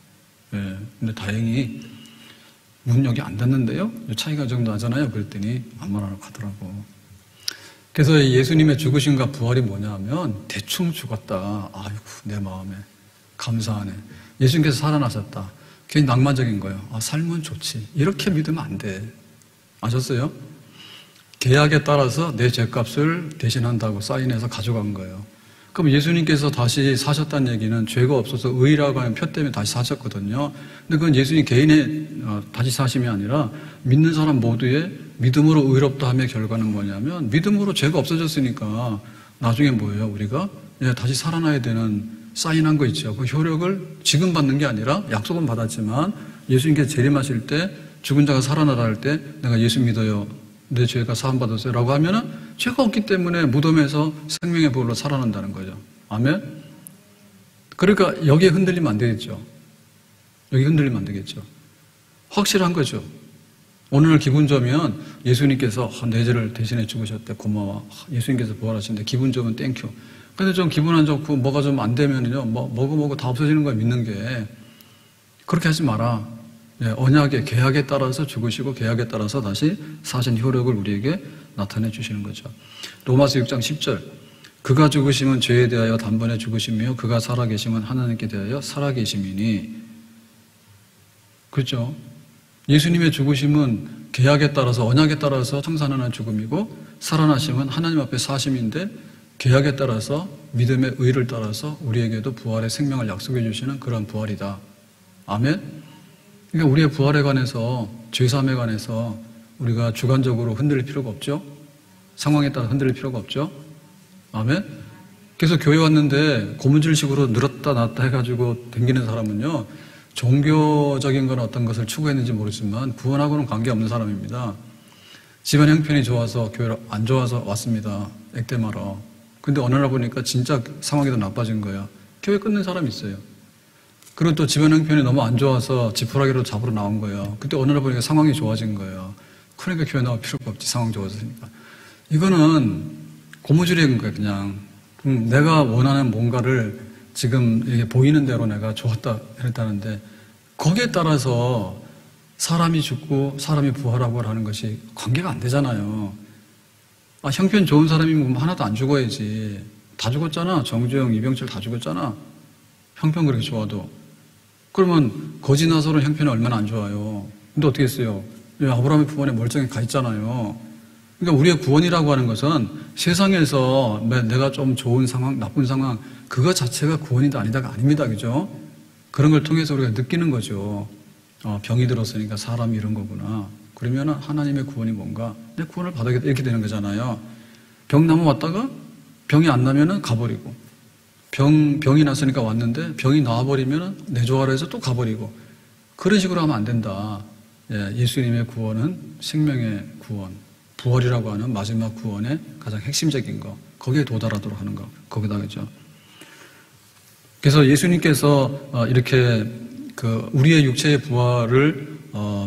예. 근데 다행히 문 여기 안 닫는데요? 차이가 정도 나잖아요. 그랬더니 아무 말 안 하더라고. 그래서 예수님의 죽으심과 부활이 뭐냐 하면 대충 죽었다. 아이고, 내 마음에 감사하네. 예수님께서 살아나셨다. 굉장히 낭만적인 거예요. 아, 삶은 좋지. 이렇게 믿으면 안 돼. 아셨어요? 계약에 따라서 내 죄값을 대신한다고 사인해서 가져간 거예요. 그럼 예수님께서 다시 사셨다는 얘기는 죄가 없어서 의라고 하는 표 때문에 다시 사셨거든요. 근데 그건 예수님 개인의 다시 사심이 아니라 믿는 사람 모두의 믿음으로 의롭다 함의 결과는 뭐냐면 믿음으로 죄가 없어졌으니까 나중에 뭐예요? 우리가 다시 살아나야 되는 사인한 거 있죠. 그 효력을 지금 받는 게 아니라 약속은 받았지만 예수님께서 재림하실 때 죽은 자가 살아나라 할 때 내가 예수 믿어요. 내 죄가 사함받았어요. 라고 하면은 죄가 없기 때문에 무덤에서 생명의 보혈로 살아난다는 거죠. 아멘? 그러니까 여기에 흔들리면 안 되겠죠. 여기 흔들리면 안 되겠죠. 확실한 거죠. 오늘 기분 좋으면 예수님께서 내 죄를 대신해 죽으셨대. 고마워. 예수님께서 부활하신데 기분 좋으면 땡큐. 근데 좀 기분 안 좋고 뭐가 좀 안 되면요. 뭐고 다 없어지는 걸 믿는 게 그렇게 하지 마라. 언약의 계약에 따라서 죽으시고 계약에 따라서 다시 사신 효력을 우리에게 나타내 주시는 거죠. 로마서 6장 10절 그가 죽으시면 죄에 대하여 단번에 죽으시며 그가 살아계시면 하나님께 대하여 살아계심이니 그렇죠? 예수님의 죽으심은 계약에 따라서 언약에 따라서 청산하는 죽음이고 살아나심은 하나님 앞에 사심인데 계약에 따라서 믿음의 의를 따라서 우리에게도 부활의 생명을 약속해 주시는 그런 부활이다. 아멘? 그러니까 우리의 부활에 관해서 죄사함에 관해서 우리가 주관적으로 흔들릴 필요가 없죠. 상황에 따라 흔들릴 필요가 없죠. 아멘. 그래서 교회 왔는데 고무줄식으로 늘었다 놨다 해가지고 댕기는 사람은요 종교적인 건 어떤 것을 추구했는지 모르지만 구원하고는 관계없는 사람입니다. 집안 형편이 좋아서 교회를 안 좋아서 왔습니다. 액땜하러. 근데 어느 날 보니까 진짜 상황이 더 나빠진 거예요. 교회 끊는 사람이 있어요. 그리고 또 집안 형편이 너무 안 좋아서 지푸라기로 잡으러 나온 거예요. 그때 어느 날 보니까 상황이 좋아진 거예요. 그러니까 교회 나올 필요가 없지. 상황 좋아졌으니까. 이거는 고무줄인 거예요. 그냥 내가 원하는 뭔가를 지금 이게 보이는 대로 내가 좋았다 이랬다는데 거기에 따라서 사람이 죽고 사람이 부활하고 하는 것이 관계가 안 되잖아요. 아, 형편 좋은 사람이면 하나도 안 죽어야지. 다 죽었잖아. 정주영, 이병철 다 죽었잖아. 형편 그렇게 좋아도. 그러면 거지 나서는 형편이 얼마나 안 좋아요. 근데 어떻게 했어요? 아브라함의 부원에 멀쩡히 가 있잖아요. 그러니까 우리의 구원이라고 하는 것은 세상에서 내가 좀 좋은 상황, 나쁜 상황 그거 자체가 구원이다 아니다가 아닙니다. 그죠? 그런 걸 통해서 우리가 느끼는 거죠. 병이 들었으니까 사람이 이런 거구나. 그러면 하나님의 구원이 뭔가? 내 구원을 받아야겠다 이렇게 되는 거잖아요. 병 남아왔다가 병이 안 나면은 가버리고 병이 났으니까 왔는데 병이 나와버리면 내조하라 해서 또 가버리고 그런 식으로 하면 안 된다. 예수님의 구원은 생명의 구원, 부활이라고 하는 마지막 구원의 가장 핵심적인 거, 거기에 도달하도록 하는 거, 거기다 그죠. 그래서 예수님께서 이렇게 우리의 육체의 부활을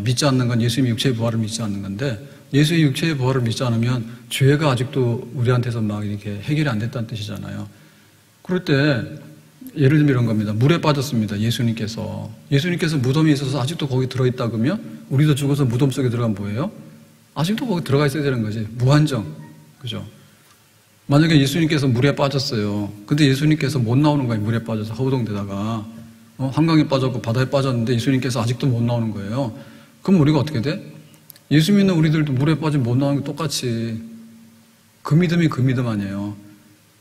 믿지 않는 건 예수님의 육체의 부활을 믿지 않는 건데 예수의 육체의 부활을 믿지 않으면 죄가 아직도 우리한테서 막 이렇게 해결이 안 됐다는 뜻이잖아요. 그럴 때 예를 들면 이런 겁니다. 물에 빠졌습니다. 예수님께서 무덤에 있어서 아직도 거기 들어있다 그러면 우리도 죽어서 무덤 속에 들어가면 뭐예요? 아직도 거기 들어가 있어야 되는 거지. 무한정. 그죠? 만약에 예수님께서 물에 빠졌어요. 근데 예수님께서 못 나오는 거예요. 물에 빠져서 허우동대다가 한강에 빠졌고 바다에 빠졌는데 예수님께서 아직도 못 나오는 거예요. 그럼 우리가 어떻게 돼? 예수 믿는 우리들도 물에 빠지면 못 나오는 게 똑같이 그 믿음이 그 믿음 아니에요.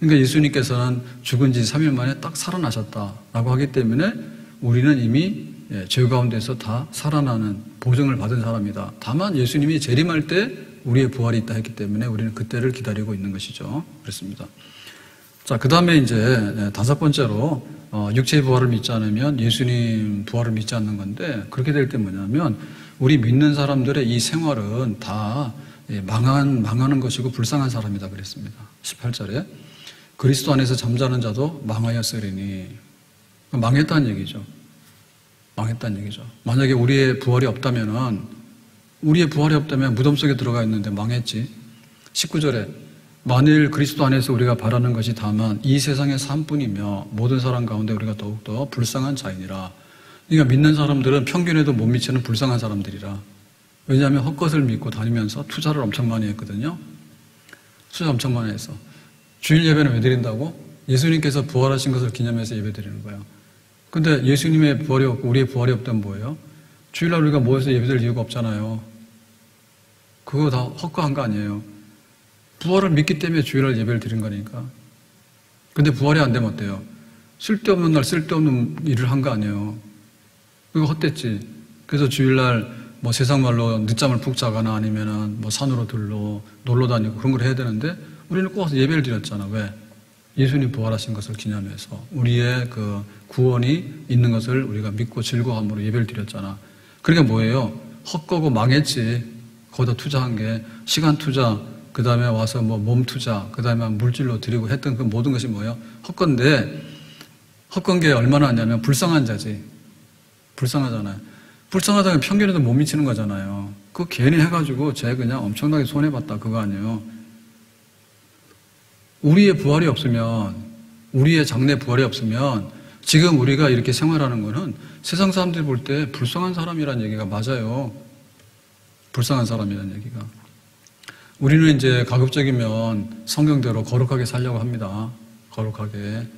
그러니까 예수님께서는 죽은 지 3일 만에 딱 살아나셨다라고 하기 때문에 우리는 이미 죄 가운데서 다 살아나는 보증을 받은 사람이다. 다만 예수님이 재림할 때 우리의 부활이 있다 했기 때문에 우리는 그때를 기다리고 있는 것이죠. 그렇습니다. 자, 그 다음에 이제 다섯 번째로 육체의 부활을 믿지 않으면 예수님 부활을 믿지 않는 건데 그렇게 될 때 뭐냐면 우리 믿는 사람들의 이 생활은 다 망하는 것이고 불쌍한 사람이다 그랬습니다. 18절에 그리스도 안에서 잠자는 자도 망하였으리니 망했다는 얘기죠. 망했다는 얘기죠. 만약에 우리의 부활이 없다면 무덤 속에 들어가 있는데 망했지. 19절에 만일 그리스도 안에서 우리가 바라는 것이 다만 이 세상의 삶뿐이며 모든 사람 가운데 우리가 더욱더 불쌍한 자이니라. 그러니까 믿는 사람들은 평균에도 못 미치는 불쌍한 사람들이라. 왜냐하면 헛것을 믿고 다니면서 투자를 엄청 많이 했거든요. 투자 엄청 많이 했어. 주일 예배는 왜 드린다고? 예수님께서 부활하신 것을 기념해서 예배 드리는 거예요. 근데 예수님의 부활이 없고 우리의 부활이 없다면 뭐예요? 주일날 우리가 모여서 예배드릴 이유가 없잖아요. 그거 다 헛거한 거 아니에요. 부활을 믿기 때문에 주일날 예배를 드린 거니까. 근데 부활이 안 되면 어때요? 쓸데없는 날 쓸데없는 일을 한 거 아니에요. 그거 헛됐지. 그래서 주일날 뭐 세상 말로 늦잠을 푹 자거나 아니면은 뭐 산으로 놀러 다니고 그런 걸 해야 되는데 우리는 꼭 와서 예배를 드렸잖아. 왜? 예수님 부활하신 것을 기념해서 우리의 그 구원이 있는 것을 우리가 믿고 즐거움으로 예배를 드렸잖아. 그러니까 뭐예요? 헛거고 망했지. 거기다 투자한 게 시간 투자, 그 다음에 와서 뭐 몸 투자, 그 다음에 물질로 드리고 했던 그 모든 것이 뭐예요? 헛건데 헛건 게 얼마나 하냐면 불쌍한 자지. 불쌍하잖아요. 불쌍하다면 평균에도 못 미치는 거잖아요. 그거 괜히 해가지고 쟤 그냥 엄청나게 손해봤다 그거 아니에요. 우리의 부활이 없으면, 우리의 장래 부활이 없으면 지금 우리가 이렇게 생활하는 거는 세상 사람들이 볼 때 불쌍한 사람이라는 얘기가 맞아요. 불쌍한 사람이라는 얘기가. 우리는 이제 가급적이면 성경대로 거룩하게 살려고 합니다. 거룩하게.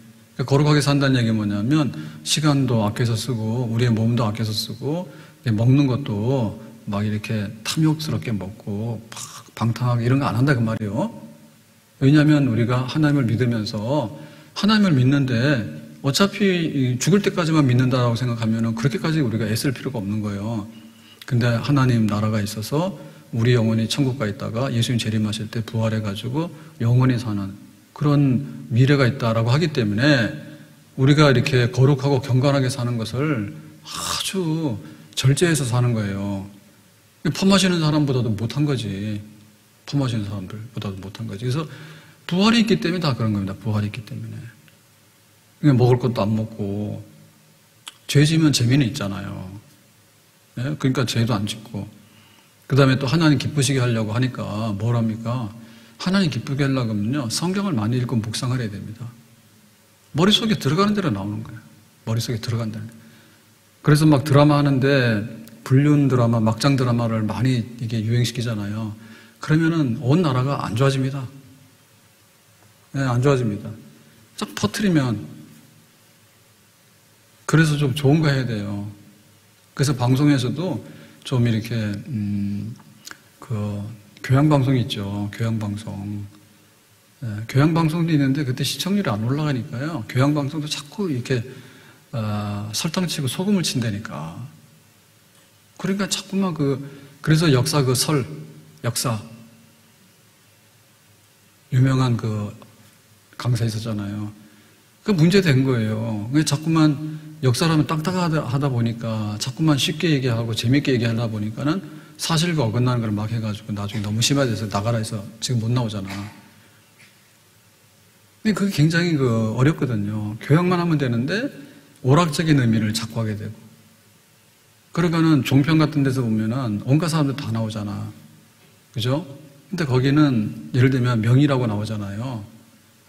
거룩하게 산다는 얘기가 뭐냐면 시간도 아껴서 쓰고 우리의 몸도 아껴서 쓰고 먹는 것도 막 이렇게 탐욕스럽게 먹고 막 방탕하게 이런 거 안 한다 그 말이에요. 왜냐하면 우리가 하나님을 믿으면서 하나님을 믿는데 어차피 죽을 때까지만 믿는다라고 생각하면 그렇게까지 우리가 애쓸 필요가 없는 거예요. 근데 하나님 나라가 있어서 우리 영혼이 천국 가 있다가 예수님 재림하실 때 부활해가지고 영원히 사는 그런 미래가 있다라고 하기 때문에 우리가 이렇게 거룩하고 경건하게 사는 것을 아주 절제해서 사는 거예요. 법 마시는 사람보다도 못한 거지. 법 마시는 사람들보다도 못한 거지. 그래서 부활이 있기 때문에 다 그런 겁니다. 부활이 있기 때문에. 먹을 것도 안 먹고 죄 지면 재미는 있잖아요. 그러니까 죄도 안 짓고 그 다음에 또 하나님 기쁘시게 하려고 하니까 뭘 합니까? 하나님 기쁘게 하려고 하면요 성경을 많이 읽고 묵상을 해야 됩니다. 머릿속에 들어가는 대로 나오는 거예요. 머릿속에 들어간다는 거예요. 그래서 막 드라마 하는데 불륜 드라마, 막장 드라마를 많이 이게 유행시키잖아요. 그러면은 온 나라가 안 좋아집니다. 네, 안 좋아집니다. 쫙 퍼뜨리면 그래서 좀 좋은 거 해야 돼요. 그래서 방송에서도 좀 이렇게 그 교양방송이 있죠. 교양방송. 네, 교양방송도 있는데 그때 시청률이 안 올라가니까요. 교양방송도 자꾸 이렇게 설탕치고 소금을 친다니까. 그러니까 자꾸만 그래서 역사 역사 유명한 그 강사 있었잖아요. 그 문제된 거예요. 자꾸만 역사라면 딱딱하다 보니까 자꾸만 쉽게 얘기하고 재밌게 얘기하다 보니까는 사실과 어긋나는 걸 막 해가지고 나중에 너무 심해져서 나가라 해서 지금 못 나오잖아. 근데 그게 굉장히 어렵거든요. 교양만 하면 되는데 오락적인 의미를 자꾸 하게 되고. 그러니까는 종편 같은 데서 보면은 온갖 사람들 다 나오잖아. 그죠? 근데 거기는 예를 들면 명의라고 나오잖아요.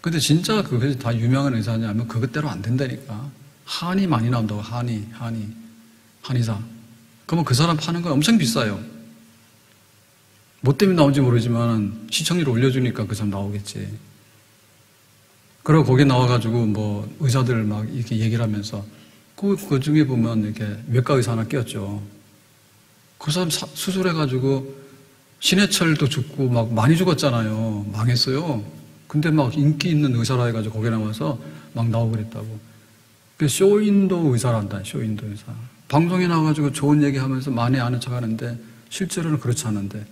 근데 진짜 그것이 다 유명한 의사냐면 그것대로 안 된다니까. 한이 많이 나온다고, 한의사. 그러면 그 사람 파는 건 엄청 비싸요. 뭐 때문에 나온지 모르지만 시청률 올려주니까 그 사람 나오겠지. 그리고 거기 나와가지고 뭐 의사들 막 이렇게 얘기를 하면서 그 중에 보면 이렇게 외과 의사 하나 끼었죠. 그 사람 수술해가지고 신해철도 죽고 막 많이 죽었잖아요. 망했어요. 근데 막 인기 있는 의사라 해가지고 거기 나와서 막 나오고 그랬다고. 쇼윈도 의사란다. 쇼윈도 의사. 방송에 나와가지고 좋은 얘기 하면서 많이 아는 척 하는데 실제로는 그렇지 않은데.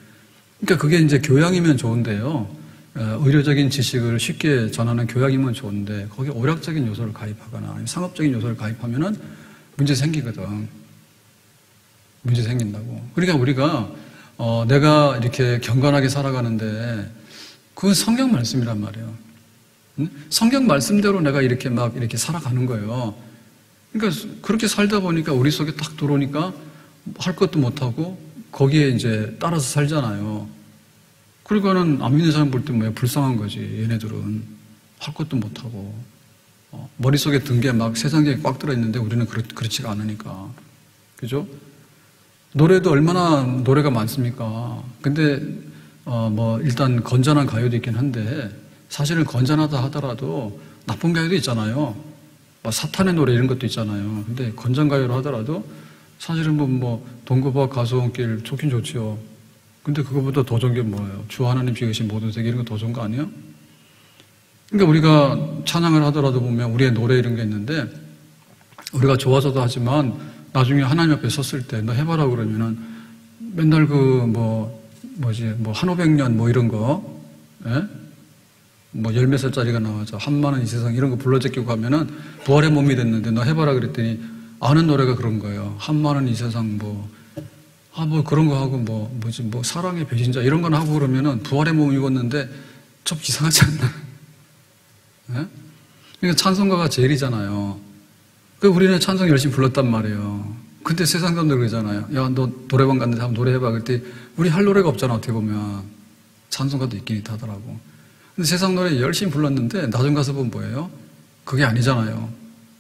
그러니까 그게 이제 교양이면 좋은데요. 의료적인 지식을 쉽게 전하는 교양이면 좋은데 거기에 오락적인 요소를 가입하거나 아니면 상업적인 요소를 가입하면은 문제 생기거든. 문제 생긴다고. 그러니까 우리가 내가 이렇게 경건하게 살아가는데 그건 성경 말씀이란 말이에요. 응? 성경 말씀대로 내가 이렇게 막 이렇게 살아가는 거예요. 그러니까 그렇게 살다 보니까 우리 속에 딱 들어오니까 할 것도 못하고 거기에 이제 따라서 살잖아요. 그러니까는 안 믿는 사람 볼 때 뭐야? 불쌍한 거지. 얘네들은 할 것도 못하고 머릿속에 든 게 막 세상에 꽉 들어있는데 우리는 그렇지가 않으니까. 그죠? 노래도 얼마나 노래가 많습니까? 근데 뭐 일단 건전한 가요도 있긴 한데 사실은 건전하다 하더라도 나쁜 가요도 있잖아요. 뭐 사탄의 노래 이런 것도 있잖아요. 근데 건전 가요로 하더라도 사실은 뭐 동거부와 가수원길 좋긴 좋지요. 근데 그거보다 더 좋은 게 뭐예요? 주 하나님 지으신 모든 세계 이런 거 더 좋은 거 아니에요? 그러니까 우리가 찬양을 하더라도 보면 우리의 노래 이런 게 있는데 우리가 좋아서도 하지만 나중에 하나님 앞에 섰을 때 너 해봐라 그러면은 맨날 뭐 1500년 뭐 이런 거, 예? 뭐 10몇 살짜리가 나와서 한마는 이 세상 이런 거 불러 제끼고 가면은 부활의 몸이 됐는데 너 해봐라 그랬더니 아는 노래가 그런 거예요. 한마는 이 세상 뭐 그런 거 하고 뭐 사랑의 배신자 이런 건 하고 그러면은 부활의 몸 입었는데 좀 이상하지 않나? 예? 그러니까 찬송가가 제일이잖아요. 우리는 찬송 열심히 불렀단 말이에요. 근데 세상 사람들 그러잖아요. 야, 너 노래방 갔는데 한번 노래해봐. 그랬더니 우리 할 노래가 없잖아, 어떻게 보면. 찬송가도 있긴 있다더라고. 근데 세상 노래 열심히 불렀는데 나중 가서 보면 뭐예요? 그게 아니잖아요.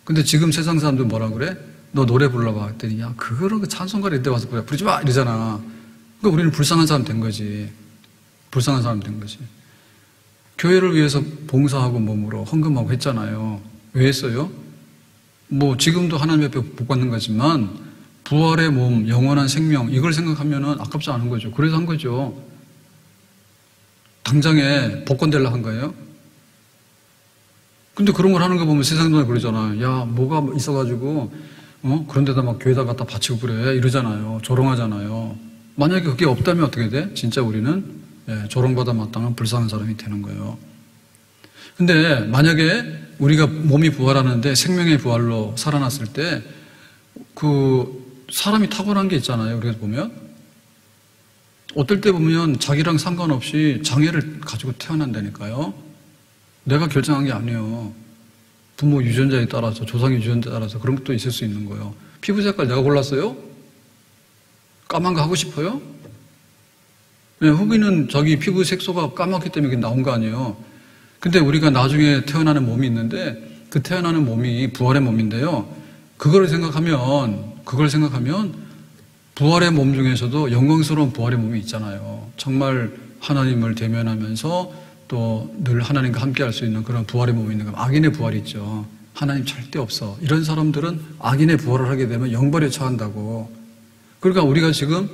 근데 지금 세상 사람들 뭐라 그래? 너 노래 불러봐. 그랬더니 야, 그거는 그 찬송가를 이때 와서 부르지 마! 이러잖아. 그러니까 우리는 불쌍한 사람 된 거지. 불쌍한 사람 된 거지. 교회를 위해서 봉사하고 몸으로 헌금하고 했잖아요. 왜 했어요? 뭐 지금도 하나님 앞에 복 받는 거지만 부활의 몸, 영원한 생명 이걸 생각하면은 아깝지 않은 거죠. 그래서 한 거죠. 당장에 복권 되려 한 거예요. 근데 그런 걸 하는 거 보면 세상 돈에 그러잖아. 야, 뭐가 있어가지고 그런 데다 막 교회다 갖다 바치고 그래 이러잖아요. 조롱하잖아요. 만약에 그게 없다면 어떻게 돼? 진짜 우리는 조롱받아 마땅한 불쌍한 사람이 되는 거예요. 근데 만약에 우리가 몸이 부활하는데 생명의 부활로 살아났을 때 그 사람이 탁월한 게 있잖아요. 우리가 보면 어떨 때 보면 자기랑 상관없이 장애를 가지고 태어난다니까요. 내가 결정한 게 아니에요. 부모 유전자에 따라서 조상의 유전자에 따라서 그런 것도 있을 수 있는 거예요. 피부 색깔 내가 골랐어요? 까만 거 하고 싶어요? 네, 흑인은 자기 피부 색소가 까맣기 때문에 그게 나온 거 아니에요. 근데 우리가 나중에 태어나는 몸이 있는데 그 태어나는 몸이 부활의 몸인데요. 그걸 생각하면 부활의 몸 중에서도 영광스러운 부활의 몸이 있잖아요. 정말 하나님을 대면하면서 또 늘 하나님과 함께 할 수 있는 그런 부활의 몸이 있는 거예요. 악인의 부활이 있죠. 하나님 절대 없어. 이런 사람들은 악인의 부활을 하게 되면 영벌에 처한다고. 그러니까 우리가 지금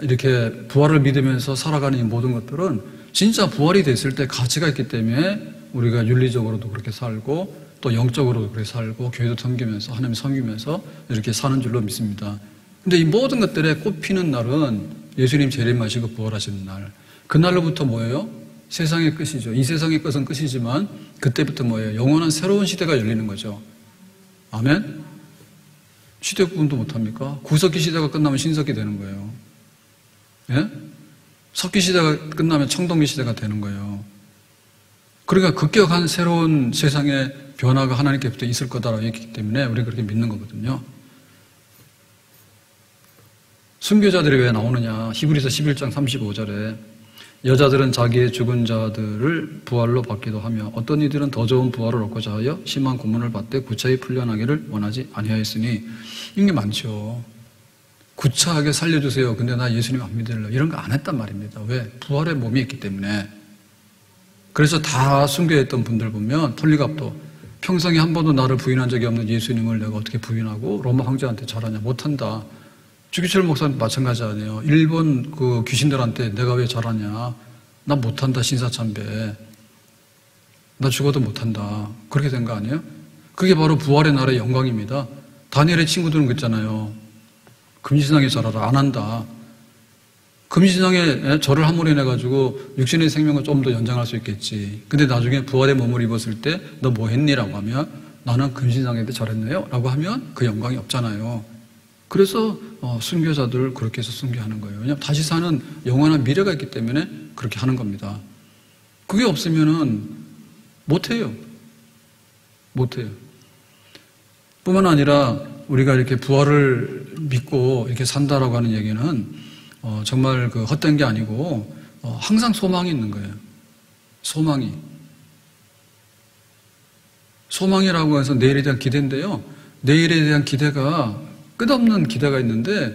이렇게 부활을 믿으면서 살아가는 이 모든 것들은 진짜 부활이 됐을 때 가치가 있기 때문에 우리가 윤리적으로도 그렇게 살고 또 영적으로도 그렇게 살고 교회도 섬기면서 하나님 섬기면서 이렇게 사는 줄로 믿습니다. 근데 이 모든 것들에 꽃피는 날은 예수님 재림하시고 부활하시는 날. 그날로부터 뭐예요? 세상의 끝이죠. 이 세상의 끝은 끝이지만 그때부터 뭐예요? 영원한 새로운 시대가 열리는 거죠. 아멘? 시대 구분도 못합니까? 구석기 시대가 끝나면 신석기 되는 거예요. 예? 석기 시대가 끝나면 청동기 시대가 되는 거예요. 그러니까 급격한 새로운 세상의 변화가 하나님께부터 있을 거다라고 했기 때문에 우리가 그렇게 믿는 거거든요. 순교자들이 왜 나오느냐? 히브리서 11장 35절에 여자들은 자기의 죽은 자들을 부활로 받기도 하며 어떤 이들은 더 좋은 부활을 얻고자 하여 심한 고문을 받되 구차히 풀려나기를 원하지 아니하였으니 이게 많죠. 구차하게 살려주세요. 근데 나 예수님 안 믿을래. 이런 거 안 했단 말입니다. 왜? 부활의 몸이 있기 때문에. 그래서 다 순교했던 분들 보면 폴리갑도 평생에 한 번도 나를 부인한 적이 없는 예수님을 내가 어떻게 부인하고 로마 황제한테 잘하냐. 못한다. 주기철 목사님 마찬가지 아니에요. 일본 그 귀신들한테 내가 왜 잘하냐. 나 못한다. 신사참배. 나 죽어도 못한다. 그렇게 된 거 아니에요? 그게 바로 부활의 날의 영광입니다. 다니엘의 친구들은 그랬잖아요. 금신상에 절하라. 안 한다. 금신상에 절을 함으로 인해가지고 육신의 생명을 좀 더 연장할 수 있겠지. 근데 나중에 부활의 몸을 입었을 때 너 뭐 했니? 라고 하면 나는 금신상에도 절했네요. 라고 하면 그 영광이 없잖아요. 그래서 순교자들 그렇게 해서 순교하는 거예요. 왜냐하면 다시 사는 영원한 미래가 있기 때문에 그렇게 하는 겁니다. 그게 없으면은 못해요. 못해요. 뿐만 아니라 우리가 이렇게 부활을 믿고 이렇게 산다라고 하는 얘기는 정말 그 헛된 게 아니고 항상 소망이 있는 거예요. 소망이라고 해서 내일에 대한 기대인데요. 내일에 대한 기대가 끝없는 기대가 있는데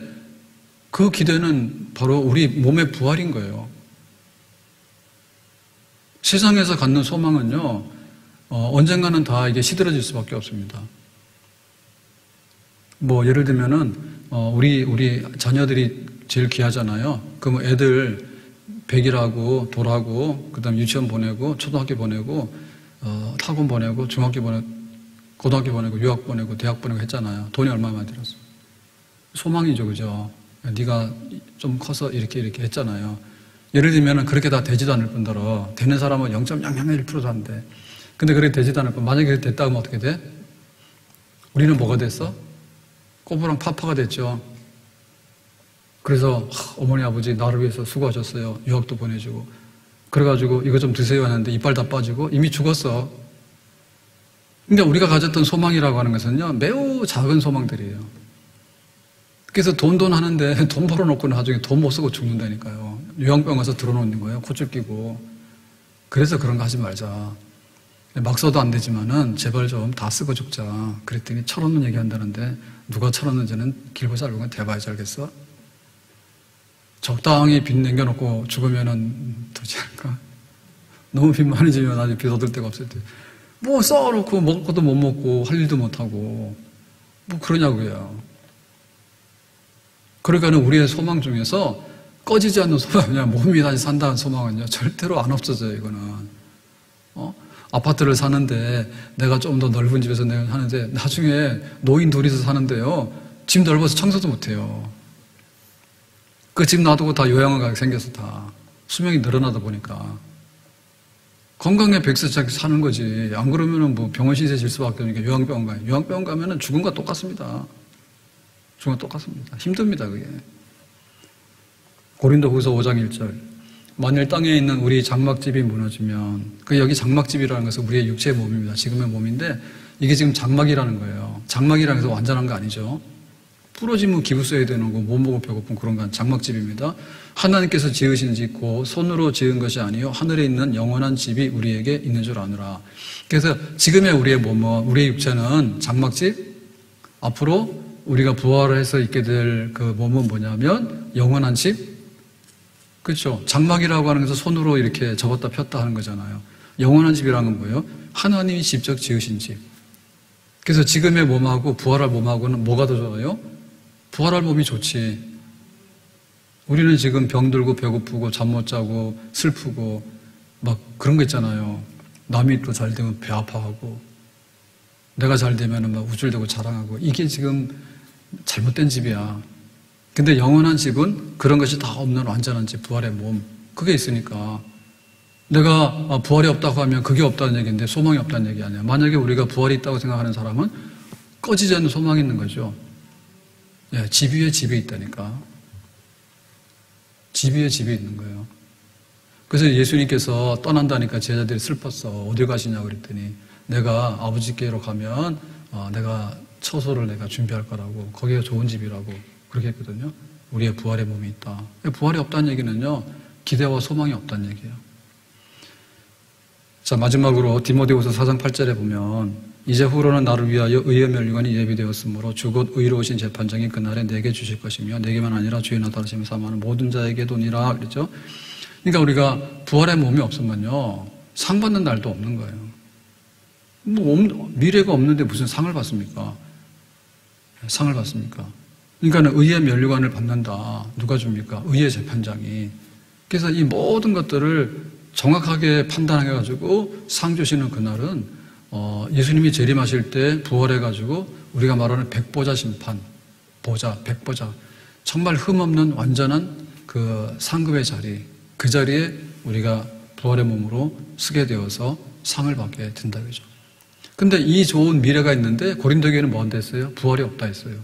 그 기대는 바로 우리 몸의 부활인 거예요. 세상에서 갖는 소망은요, 언젠가는 다 이게 시들어질 수밖에 없습니다. 뭐 예를 들면은 우리 자녀들이 제일 귀하잖아요. 그럼 애들 100일하고 돌하고 그다음 유치원 보내고 초등학교 보내고 학원 보내고 중학교 보내고 고등학교 보내고 유학 보내고 대학 보내고 했잖아요. 돈이 얼마나 많이 들었어. 소망이죠, 그죠? 네가 좀 커서 이렇게 했잖아요. 예를 들면 그렇게 다 되지도 않을 뿐더러 되는 사람은 0.001%도 안 돼. 근데 그렇게 되지도 않을 뿐 만약에 됐다 하면 어떻게 돼? 우리는 뭐가 됐어? 꼬부랑 파파가 됐죠. 그래서 어머니 아버지 나를 위해서 수고하셨어요. 유학도 보내주고 그래가지고 이거 좀 드세요 하는데 이빨 다 빠지고 이미 죽었어. 근데 우리가 가졌던 소망이라고 하는 것은요 매우 작은 소망들이에요. 그래서 돈 하는데 돈 벌어놓고 나중에 돈 못 쓰고 죽는다니까요. 요양병 가서 들어놓는 거예요. 코줄 끼고. 그래서 그런 거 하지 말자. 막 써도 안 되지만은 제발 좀 다 쓰고 죽자. 그랬더니 철없는 얘기 한다는데 누가 철없는지는 길고 짧은 대봐야지 알겠어? 적당히 빚 남겨놓고 죽으면은 되지 않을까? 너무 빚 많이 지면 나중에 빚 얻을 데가 없을 때. 뭐 써놓고 먹을 것도 못 먹고 할 일도 못하고 뭐 그러냐고요. 그러니까는 우리의 소망 중에서 꺼지지 않는 소망이냐, 몸이 다시 산다는 소망은요, 절대로 안 없어져요, 이거는. 아파트를 사는데, 내가 좀 더 넓은 집에서 내가 하는데, 나중에 노인 둘이서 사는데요, 집 넓어서 청소도 못해요. 그 집 놔두고 다 요양원 가게 생겨서 다. 수명이 늘어나다 보니까. 건강에 100세 사는 거지. 안 그러면은 뭐 병원 신세 질 수밖에 없으니까 요양병원 가요. 요양병원 가면은 죽음과 똑같습니다. 죽음과 똑같습니다. 힘듭니다, 그게. 고린도후서 5장 1절. 만일 땅에 있는 우리 장막집이 무너지면, 여기 장막집이라는 것은 우리의 육체의 몸입니다. 지금의 몸인데, 이게 지금 장막이라는 거예요. 장막이라는 것은 완전한 거 아니죠. 부러지면 기부 써야 되는 거, 못 먹고 배고픈 그런 건 장막집입니다. 하나님께서 지으신 집 곧 손으로 지은 것이 아니요 하늘에 있는 영원한 집이 우리에게 있는 줄 아노라. 그래서 지금의 우리의 몸은, 우리의 육체는 장막집, 앞으로 우리가 부활을 해서 있게 될 그 몸은 뭐냐면 영원한 집. 그렇죠. 장막이라고 하는 것은 손으로 이렇게 접었다 폈다 하는 거잖아요. 영원한 집이라는 건 뭐예요? 하나님이 직접 지으신 집. 그래서 지금의 몸하고 부활할 몸하고는 뭐가 더 좋아요? 부활할 몸이 좋지. 우리는 지금 병들고 배고프고 잠 못 자고 슬프고 막 그런 거 있잖아요. 남이 또 잘 되면 배 아파하고 내가 잘 되면 막 우쭐대고 자랑하고 이게 지금 잘못된 집이야. 근데 영원한 집은 그런 것이 다 없는 완전한 집, 부활의 몸. 그게 있으니까. 내가 부활이 없다고 하면 그게 없다는 얘기인데 소망이 없다는 얘기 아니야. 만약에 우리가 부활이 있다고 생각하는 사람은 꺼지지 않는 소망이 있는 거죠. 예, 집 위에 집이 있다니까. 집 위에 집이 있는 거예요. 그래서 예수님께서 떠난다니까 제자들이 슬펐어. 어디 가시냐고 그랬더니 내가 아버지께로 가면 내가 처소를 내가 준비할 거라고. 거기가 좋은 집이라고. 그렇게 했거든요. 우리의 부활의 몸이 있다. 부활이 없다는 얘기는요, 기대와 소망이 없다는 얘기예요. 자, 마지막으로 디모데후서 4장 8절에 보면 이제 후로는 나를 위하여 의의 면류관이 예비되었으므로 주 곧 의로우신 재판장이 그날에 내게 주실 것이며 내게만 아니라 주의 나타나심을 사모하는 모든 자에게도니라 그랬죠. 그러니까 우리가 부활의 몸이 없으면요, 상 받는 날도 없는 거예요. 미래가 없는데 무슨 상을 받습니까? 상을 받습니까? 그러니까 의의 면류관을 받는다. 누가 줍니까? 의의 재판장이. 그래서 이 모든 것들을 정확하게 판단해가지고 상 주시는 그날은 예수님이 재림하실 때 부활해가지고 우리가 말하는 백보자 심판, 보자, 백보자, 정말 흠없는 완전한 그 상급의 자리, 그 자리에 우리가 부활의 몸으로 서게 되어서 상을 받게 된다 그죠. 근데 이 좋은 미래가 있는데 고린도 교회는 뭔데 했어요? 부활이 없다 했어요.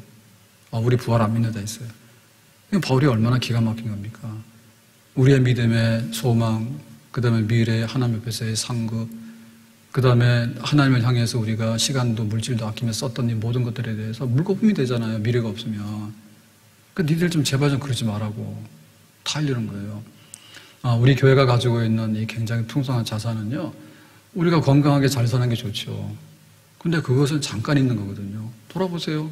우리 부활 안 믿는다 했어요. 바울이 얼마나 기가 막힌 겁니까? 우리의 믿음의 소망, 그 다음에 미래 하나님 앞에서의 상급, 그 다음에 하나님을 향해서 우리가 시간도 물질도 아끼면서 썼던 이 모든 것들에 대해서 물거품이 되잖아요. 미래가 없으면. 그러니까 니들 좀 제발 좀 그러지 말라고 다 이러는 거예요. 우리 교회가 가지고 있는 이 굉장히 풍성한 자산은요, 우리가 건강하게 잘 사는 게 좋죠. 근데 그것은 잠깐 있는 거거든요. 돌아보세요.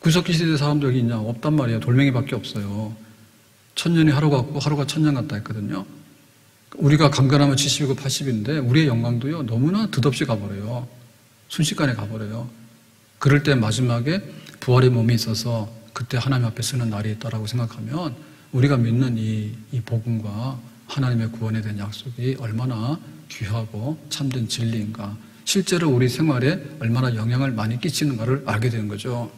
구석기 시대 사람들 여기 있냐? 없단 말이에요. 돌멩이밖에 없어요. 1000년이 하루 같고 하루가 1000년 같다 했거든요. 우리가 강건하면 70이고 80인데 우리의 영광도요, 너무나 덧없이 가버려요. 순식간에 가버려요. 그럴 때 마지막에 부활의 몸이 있어서 그때 하나님 앞에 서는 날이 있다라고 생각하면 우리가 믿는 이 복음과 하나님의 구원에 대한 약속이 얼마나 귀하고 참된 진리인가, 실제로 우리 생활에 얼마나 영향을 많이 끼치는가를 알게 되는 거죠.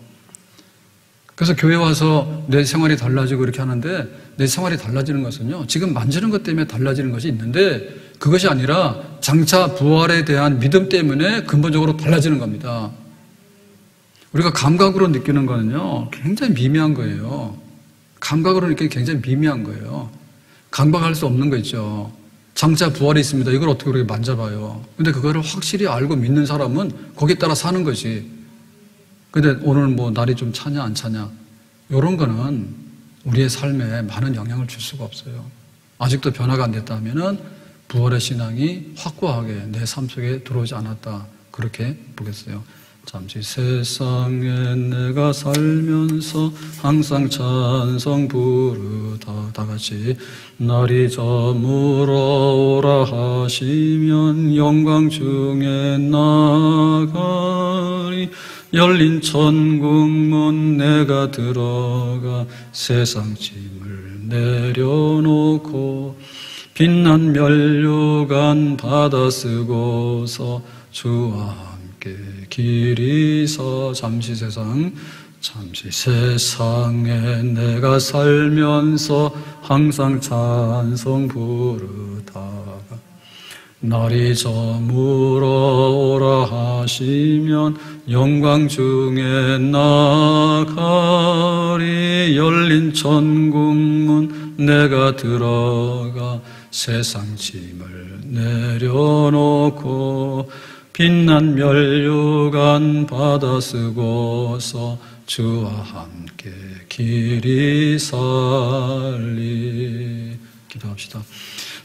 그래서 교회 와서 내 생활이 달라지고 이렇게 하는데, 내 생활이 달라지는 것은요, 지금 만지는 것 때문에 달라지는 것이 있는데 그것이 아니라 장차 부활에 대한 믿음 때문에 근본적으로 달라지는 겁니다. 우리가 감각으로 느끼는 거는요, 굉장히 미미한 거예요. 감각으로 느끼는 게 굉장히 미미한 거예요. 감각할 수 없는 거 있죠. 장차 부활이 있습니다. 이걸 어떻게 우리가 만져봐요. 근데 그거를 확실히 알고 믿는 사람은 거기에 따라 사는 거지. 근데 오늘 뭐 날이 좀 차냐 안 차냐, 이런 거는 우리의 삶에 많은 영향을 줄 수가 없어요. 아직도 변화가 안 됐다면은 부활의 신앙이 확고하게 내 삶 속에 들어오지 않았다, 그렇게 보겠어요. 잠시 세상에 내가 살면서 항상 찬송 부르다, 다 같이. 날이 저물어 오라 하시면 영광 중에 나가리. 열린 천국문 내가 들어가 세상 짐을 내려놓고 빛난 면류관 받아 쓰고서 주와 함께 길이서. 잠시 세상에 내가 살면서 항상 찬송 부르다가 날이 저물어 오라 하시면 영광 중에 나가리. 열린 천국문 내가 들어가 세상 짐을 내려놓고 빛난 면류관 받아 쓰고서 주와 함께 길이 살리. 기도합시다.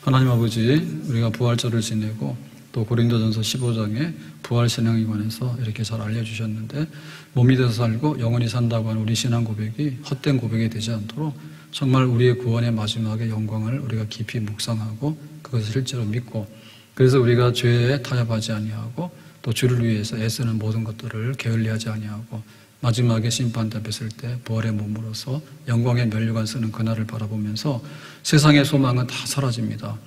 하나님 아버지, 우리가 부활절을 지내고 또 고린도전서 15장에 부활신앙에 관해서 이렇게 잘 알려주셨는데, 몸이 돼서 살고 영원히 산다고 하는 우리 신앙 고백이 헛된 고백이 되지 않도록 정말 우리의 구원의 마지막에 영광을 우리가 깊이 묵상하고 그것을 실제로 믿고, 그래서 우리가 죄에 타협하지 아니하고 또 주를 위해서 애쓰는 모든 것들을 게을리하지 아니하고 마지막에 심판대 앞에 설 때 부활의 몸으로서 영광의 면류관 쓰는 그날을 바라보면서 세상의 소망은 다 사라집니다.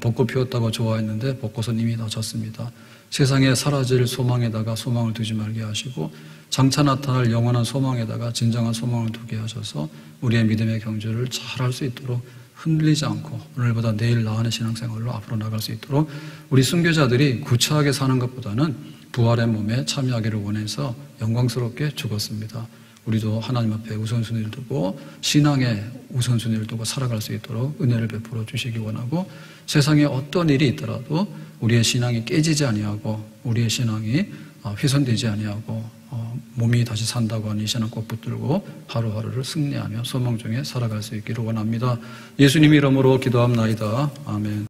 벚꽃 피웠다고 좋아했는데 벚꽃은 이미 다 졌습니다. 세상에 사라질 소망에다가 소망을 두지 말게 하시고 장차 나타날 영원한 소망에다가 진정한 소망을 두게 하셔서 우리의 믿음의 경주를 잘 할 수 있도록 흔들리지 않고 오늘보다 내일 나아가는 신앙생활로 앞으로 나갈 수 있도록 우리 순교자들이 구차하게 사는 것보다는 부활의 몸에 참여하기를 원해서 영광스럽게 죽었습니다. 우리도 하나님 앞에 우선순위를 두고 신앙에 우선순위를 두고 살아갈 수 있도록 은혜를 베풀어 주시기 원하고, 세상에 어떤 일이 있더라도 우리의 신앙이 깨지지 아니하고 우리의 신앙이 훼손되지 아니하고 몸이 다시 산다고 하는 이 신앙 꼭 붙들고 하루하루를 승리하며 소망 중에 살아갈 수 있기를 원합니다. 예수님 이름으로 기도합나이다. 아멘.